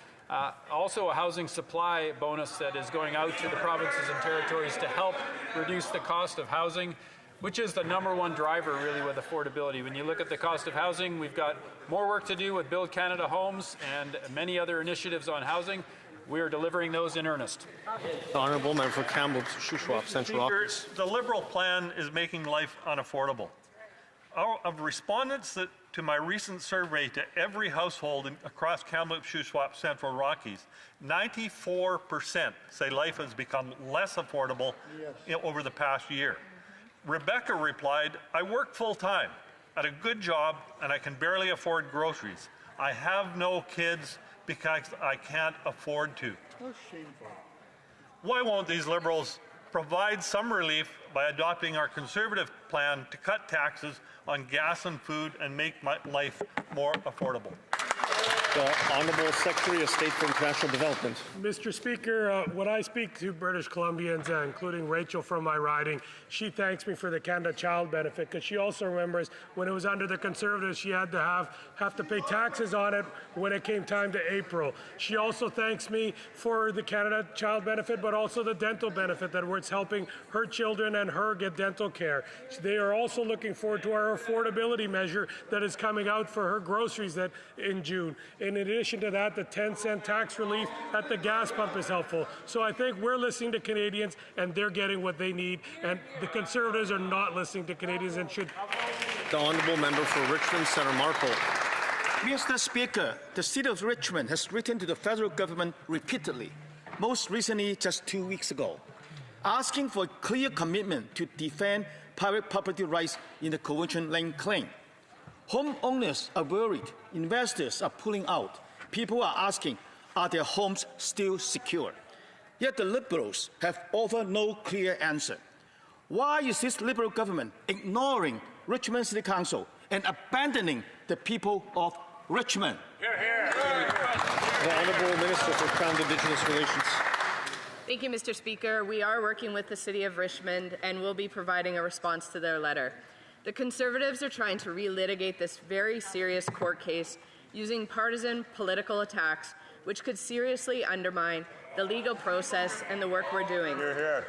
Also a housing supply bonus that is going out to the provinces and territories to help reduce the cost of housing, which is the #1 driver really with affordability. When you look at the cost of housing, we've got more work to do with Build Canada Homes and many other initiatives on housing. We are delivering those in earnest. The Honourable Member for Kamloops, Shuswap, Central Rockies. The Liberal plan is making life unaffordable. Of respondents to my recent survey to every household across Kamloops, Shuswap, Central Rockies, 94% say life has become less affordable over the past year. Rebecca replied, "I work full-time at a good job and I can barely afford groceries. I have no kids because I can't afford to." Why won't these Liberals provide some relief by adopting our Conservative plan to cut taxes on gas and food and make life more affordable? The Honourable Secretary of State for International Development. Mr. Speaker, when I speak to British Columbians, including Rachel from my riding, she thanks me for the Canada Child Benefit because she also remembers when it was under the Conservatives, she had to have to pay taxes on it when it came time to April. She also thanks me for the Canada Child Benefit, but also the dental benefit that it's helping her children and her get dental care. They are also looking forward to our affordability measure that is coming out for her groceries in June. In addition to that, the 10-cent tax relief at the gas pump is helpful. So I think we're listening to Canadians and they're getting what they need, and the Conservatives are not listening to Canadians and should. The Honourable Member for Richmond, Centre Marco. Mr. Speaker, the City of Richmond has written to the federal government repeatedly, most recently just 2 weeks ago, asking for a clear commitment to defend private property rights in the convention land claim. Homeowners are worried, investors are pulling out, people are asking, are their homes still secure? Yet the Liberals have offered no clear answer. Why is this Liberal government ignoring Richmond City Council and abandoning the people of Richmond? Hear, hear. The Honourable Minister for Crown Indigenous Relations. Thank you, Mr. Speaker. We are working with the City of Richmond and will be providing a response to their letter. The Conservatives are trying to relitigate this very serious court case using partisan political attacks, which could seriously undermine the legal process and the work we're doing. Hear, hear.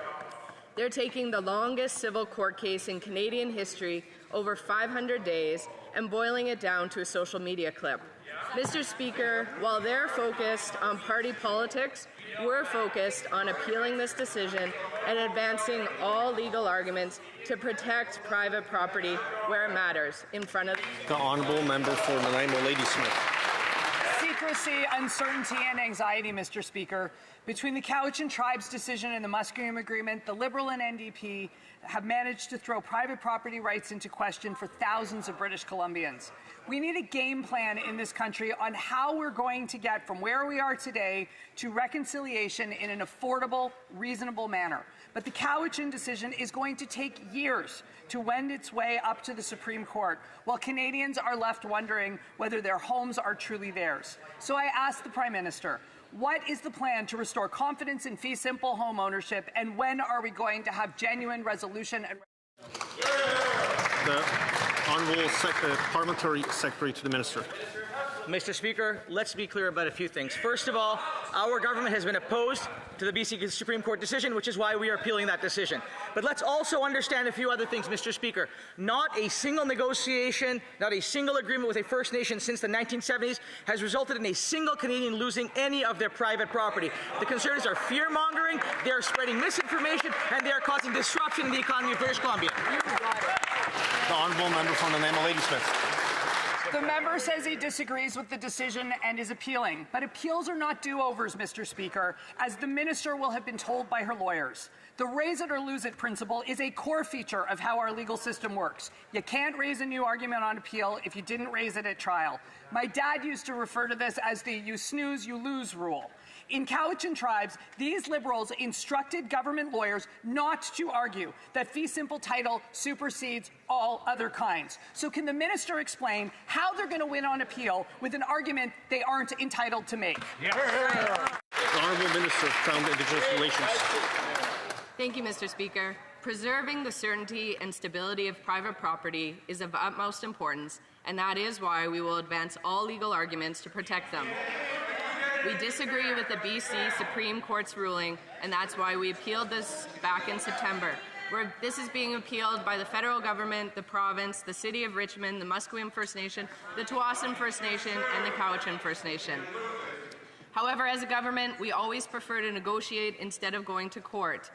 They're taking the longest civil court case in Canadian history, over 500 days, and boiling it down to a social media clip. Mr. Speaker, while they're focused on party politics, we're focused on appealing this decision and advancing all legal arguments to protect private property where it matters, in front of The Honourable Member for Nanaimo Ladysmith. Secrecy, uncertainty, and anxiety, Mr. Speaker. Between the Cowichan Tribe's decision and the Musqueam Agreement, the Liberal and NDP have managed to throw private property rights into question for thousands of British Columbians. We need a game plan in this country on how we're going to get from where we are today to reconciliation in an affordable, reasonable manner. But the Cowichan decision is going to take years to wend its way up to the Supreme Court, while Canadians are left wondering whether their homes are truly theirs. So I ask the Prime Minister, what is the plan to restore confidence in fee simple home ownership, and when are we going to have genuine resolution and The Honourable Parliamentary Secretary to the Minister. Mr. Speaker, let's be clear about a few things. First of all, our government has been opposed to the BC Supreme Court decision, which is why we are appealing that decision. But let's also understand a few other things, Mr. Speaker. Not a single negotiation, not a single agreement with a First Nation since the 1970s has resulted in a single Canadian losing any of their private property. The Conservatives are fear-mongering, they are spreading misinformation, and they are causing disruption in the economy of British Columbia. The Honourable Member for Nanaimo Ladysmith. The member says he disagrees with the decision and is appealing. But appeals are not do-overs, Mr. Speaker, as the minister will have been told by her lawyers. The raise it or lose it principle is a core feature of how our legal system works. You can't raise a new argument on appeal if you didn't raise it at trial. My dad used to refer to this as the you snooze, you lose rule. In Cowichan Tribes, these Liberals instructed government lawyers not to argue that fee simple title supersedes all other kinds. So can the minister explain how they're going to win on appeal with an argument they aren't entitled to make? The Honourable Minister of Crown Indigenous Relations. Thank you, Mr. Speaker. Preserving the certainty and stability of private property is of utmost importance, and that is why we will advance all legal arguments to protect them. We disagree with the BC Supreme Court's ruling, and that's why we appealed this back in September. This is being appealed by the federal government, the province, the City of Richmond, the Musqueam First Nation, the Tsawwassen First Nation, and the Cowichan First Nation. However, as a government, we always prefer to negotiate instead of going to court.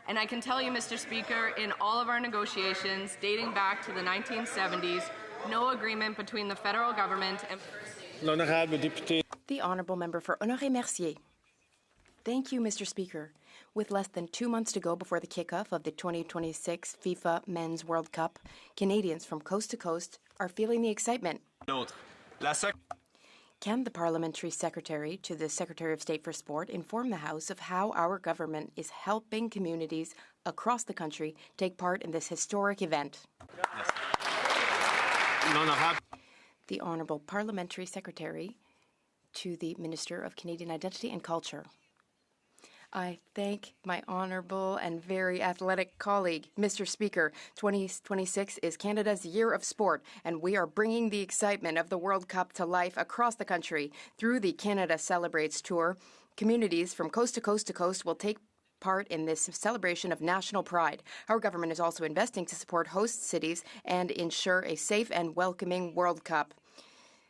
And I can tell you, Mr. Speaker, in all of our negotiations dating back to the 1970s, no agreement between the federal government and L'Honorable Député. The Honourable Member for Honoré-Mercier. Thank you, Mr. Speaker. With less than 2 months to go before the kickoff of the 2026 FIFA Men's World Cup, Canadians from coast to coast are feeling the excitement. Can the Parliamentary Secretary to the Secretary of State for Sport inform the House of how our government is helping communities across the country take part in this historic event? The Honourable Parliamentary Secretary to the Minister of Canadian Identity and Culture. I thank my honourable and very athletic colleague, Mr. Speaker. 2026 is Canada's Year of Sport, and we are bringing the excitement of the World Cup to life across the country. Through the Canada Celebrates Tour, communities from coast to coast to coast will take part in this celebration of national pride. Our government is also investing to support host cities and ensure a safe and welcoming World Cup.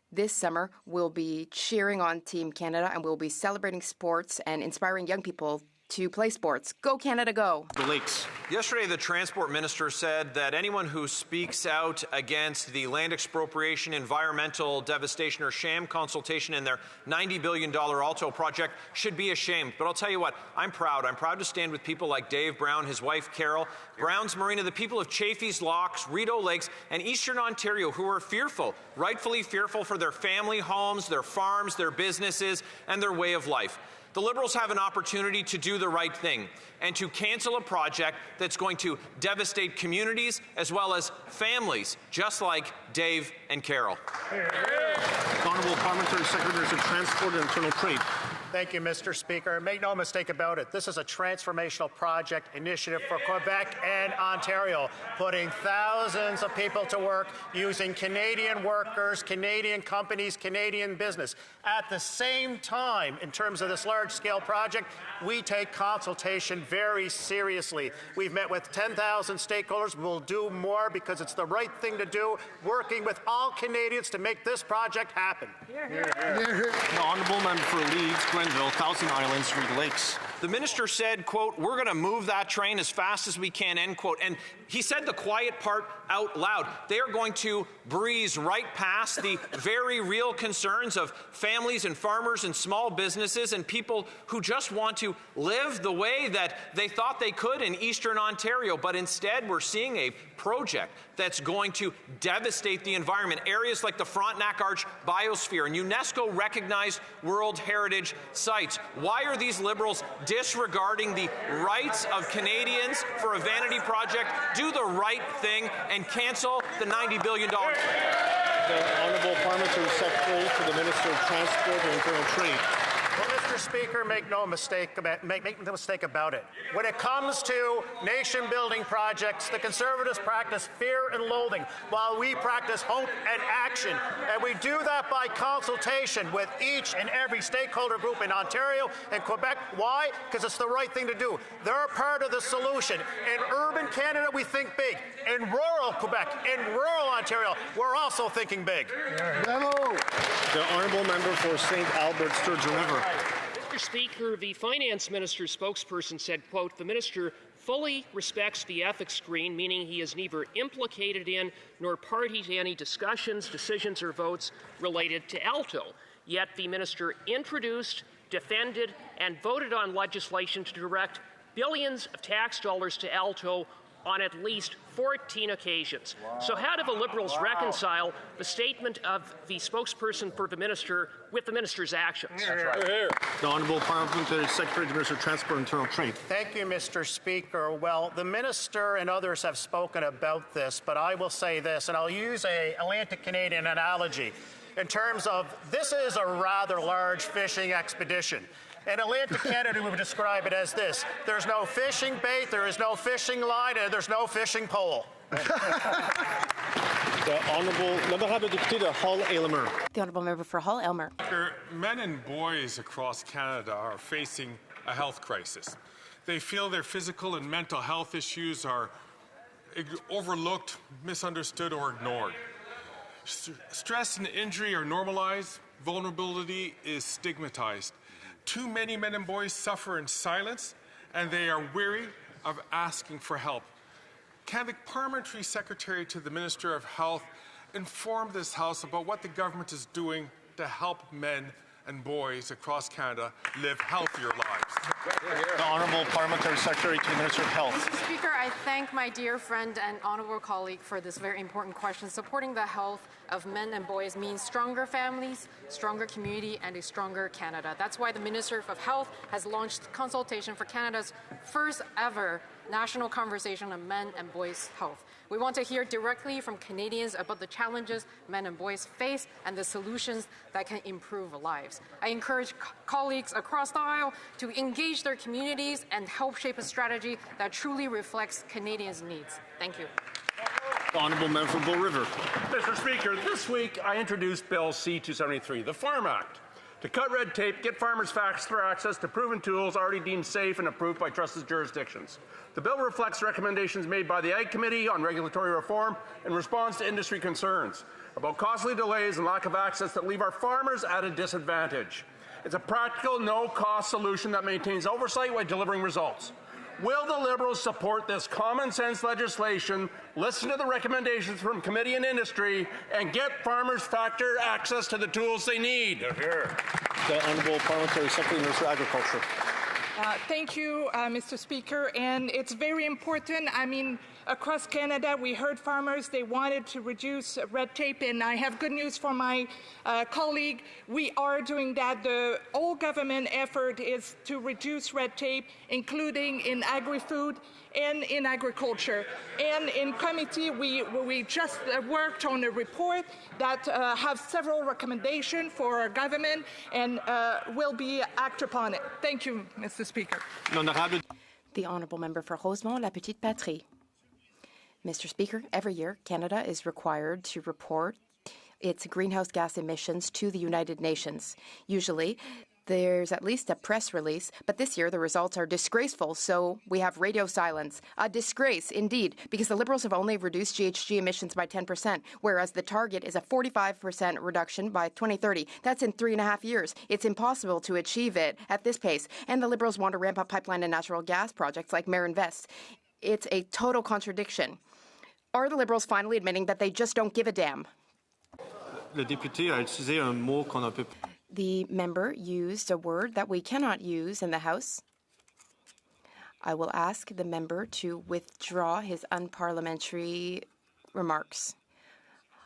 This summer, we'll be cheering on Team Canada and we'll be celebrating sports and inspiring young people to play sports. Go Canada, go. The Lakes. Yesterday, the Transport Minister said that anyone who speaks out against the land expropriation, environmental devastation, or sham consultation in their $90 billion Alto project should be ashamed. But I'll tell you what, I'm proud. I'm proud to stand with people like Dave Brown, his wife Carol, Brown's Marina, the people of Chaffee's Locks, Rideau Lakes, and Eastern Ontario who are fearful, rightfully fearful for their family homes, their farms, their businesses, and their way of life. The Liberals have an opportunity to do the right thing and to cancel a project that's going to devastate communities as well as families, just like Dave and Carol. The Honourable Parliamentary Secretary of Transport and Internal Trade. Thank you, Mr. Speaker. Make no mistake about it, this is a transformational project initiative for Quebec and Ontario, putting thousands of people to work using Canadian workers, Canadian companies, Canadian business. At the same time, in terms of this large-scale project, we take consultation very seriously. We've met with 10,000 stakeholders. We'll do more because it's the right thing to do, working with all Canadians to make this project happen. The Honourable Member for Leeds, Grenville, Thousand Islands, Rideau Lakes. The minister said, quote, "We're going to move that train as fast as we can," end quote. And he said the quiet part out loud. They are going to breeze right past the very real concerns of families and farmers and small businesses and people who just want to live the way that they thought they could in Eastern Ontario. But instead, we're seeing a project that's going to devastate the environment. Areas like the Frontenac Arch Biosphere and UNESCO-recognized World Heritage Sites. Why are these Liberals disregarding the rights of Canadians for a vanity project? Do the right thing and cancel the $90 billion. The Honourable Parliamentary Secretary to the Minister of Transport and Internal Trade. Well, Mr. Speaker, make no mistake about it. When it comes to nation-building projects, the Conservatives practice fear and loathing, while we practice hope and action. And we do that by consultation with each and every stakeholder group in Ontario and Quebec. Why? Because it's the right thing to do. They're part of the solution. In urban Canada, we think big. In rural Quebec, in rural Ontario, we're also thinking big. The Honourable Member for St. Albert, Sturgeon River. Mr. Speaker, the Finance Minister's spokesperson said, quote, "The Minister fully respects the ethics screen, meaning he is neither implicated in nor party to any discussions, decisions, or votes related to Alto." Yet the Minister introduced, defended, and voted on legislation to direct billions of tax dollars to Alto on at least 14 occasions. Wow. So how do the Liberals reconcile the statement of the spokesperson for the Minister with the Minister's actions? The Honourable Parliamentary Secretary to the Minister of Transport and Internal Trade. Thank you, Mr. Speaker. Well, the Minister and others have spoken about this, but I will say this, and I'll use an Atlantic Canadian analogy. In terms of, this is a rather large fishing expedition. In Atlantic Canada, we would describe it as this: there's no fishing bait, there is no fishing line, and there's no fishing pole. The Honourable Member de Hull-Aylmer. The Honourable Member for Hull-Aylmer. Men and boys across Canada are facing a health crisis. They feel their physical and mental health issues are overlooked, misunderstood, or ignored. Stress and injury are normalized. Vulnerability is stigmatized. Too many men and boys suffer in silence, and they are weary of asking for help. Can the Parliamentary Secretary to the Minister of Health inform this House about what the government is doing to help men and boys across Canada live healthier lives? The Honourable Parliamentary Secretary to the Minister of Health. Mr. Speaker, I thank my dear friend and honourable colleague for this very important question. Supporting the health of men and boys means stronger families, stronger community, and a stronger Canada. That's why the Minister of Health has launched consultation for Canada's first ever national conversation on men and boys' health. We want to hear directly from Canadians about the challenges men and boys face and the solutions that can improve lives. I encourage colleagues across the aisle to engage their communities and help shape a strategy that truly reflects Canadians' needs. Thank you. The Honourable Member for Bull River. Mr. Speaker, this week I introduced Bill C-273, the Farm Act, to cut red tape, get farmers faster access to proven tools already deemed safe and approved by trusted jurisdictions. The bill reflects recommendations made by the Ag Committee on regulatory reform in response to industry concerns about costly delays and lack of access that leave our farmers at a disadvantage. It's a practical, no-cost solution that maintains oversight while delivering results. Will the Liberals support this common-sense legislation, listen to the recommendations from committee and industry, and get farmers factor access to the tools they need? The Honourable Parliamentary Secretary, Minister of Agriculture. Thank you, Mr. Speaker. And it's very important. I mean, across Canada, we heard farmers, they wanted to reduce red tape, and I have good news for my colleague. We are doing that. The whole government effort is to reduce red tape, including in agri-food and in agriculture. And in committee, we just worked on a report that has several recommendations for our government and will be acted upon it. Thank you, Mr. Speaker. The Honourable Member for Rosemont, La Petite Patrie. Mr. Speaker, every year Canada is required to report its greenhouse gas emissions to the United Nations. Usually, there's at least a press release, but this year the results are disgraceful, so we have radio silence. A disgrace, indeed, because the Liberals have only reduced GHG emissions by 10%, whereas the target is a 45% reduction by 2030. That's in 3.5 years. It's impossible to achieve it at this pace, and the Liberals want to ramp up pipeline and natural gas projects like Marin Vest. It's a total contradiction. Are the Liberals finally admitting that they just don't give a damn? Le député a utilisé un mot qu'on ne peut pas. The member used a word that we cannot use in the House. I will ask the member to withdraw his unparliamentary remarks.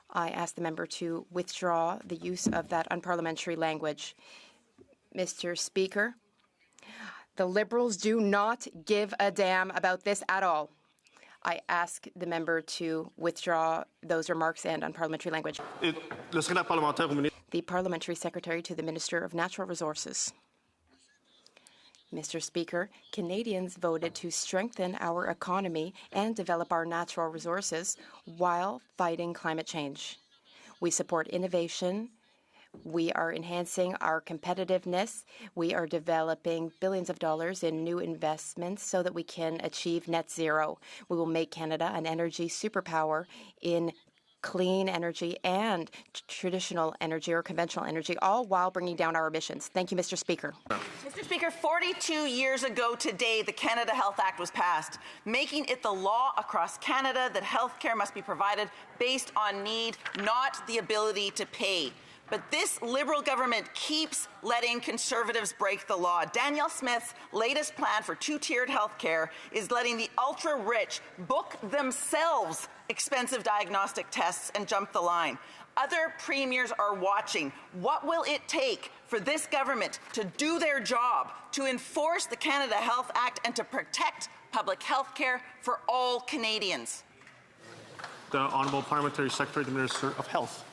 I ask the member to withdraw the use of that unparliamentary language. Mr. Speaker, the Liberals do not give a damn about this at all. I ask the member to withdraw those remarks and unparliamentary language. The Parliamentary Secretary to the Minister of Natural Resources. Mr. Speaker, Canadians voted to strengthen our economy and develop our natural resources while fighting climate change. We support innovation. We are enhancing our competitiveness. We are developing billions of dollars in new investments so that we can achieve net zero. We will make Canada an energy superpower in clean energy and traditional energy or conventional energy, all while bringing down our emissions. Thank you, Mr. Speaker. Mr. Speaker, 42 years ago today, the Canada Health Act was passed, making it the law across Canada that health care must be provided based on need, not the ability to pay. But this Liberal government keeps letting Conservatives break the law. Danielle Smith's latest plan for two-tiered health care is letting the ultra-rich book themselves expensive diagnostic tests and jump the line. Other premiers are watching. What will it take for this government to do their job, to enforce the Canada Health Act and to protect public health care for all Canadians? The Honourable Parliamentary Secretary to the Minister of Health.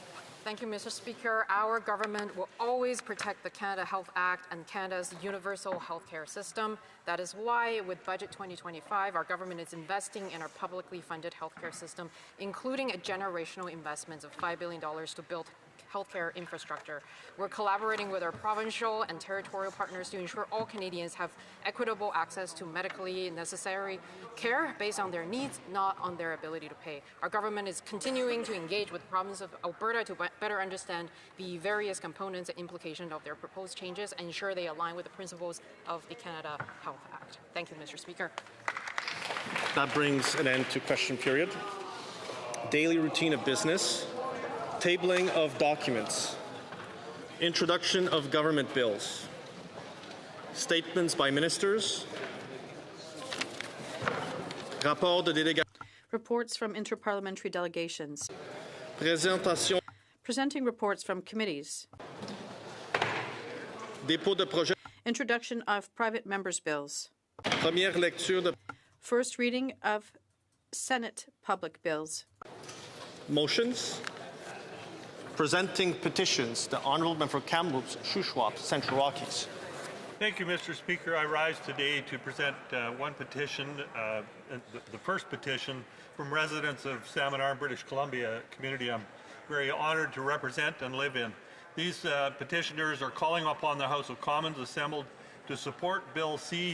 Thank you, Mr. Speaker. Our government will always protect the Canada Health Act and Canada's universal healthcare system. That is why, with Budget 2025, our government is investing in our publicly funded healthcare system, including a generational investment of $5 billion to build healthcare infrastructure. We're collaborating with our provincial and territorial partners to ensure all Canadians have equitable access to medically necessary care based on their needs, not on their ability to pay. Our government is continuing to engage with the province of Alberta to better understand the various components and implications of their proposed changes and ensure they align with the principles of the Canada Health Act. Thank you, Mr. Speaker. That brings an end to question period. Daily routine of business. Tabling of documents. Introduction of government bills. Statements by ministers. Rapport de délégation. Reports from interparliamentary delegations. Présentation. Presenting reports from committees. Dépôt de projet. Introduction of private members' bills. Première lecture de. First reading of Senate public bills. Motions. Presenting petitions, the Honourable Member for Kamloops, Shuswap, Central Rockies. Thank you, Mr. Speaker. I rise today to present one petition, the first petition from residents of Salmon Arm, British Columbia community I'm very honoured to represent and live in. These petitioners are calling upon the House of Commons assembled to support Bill C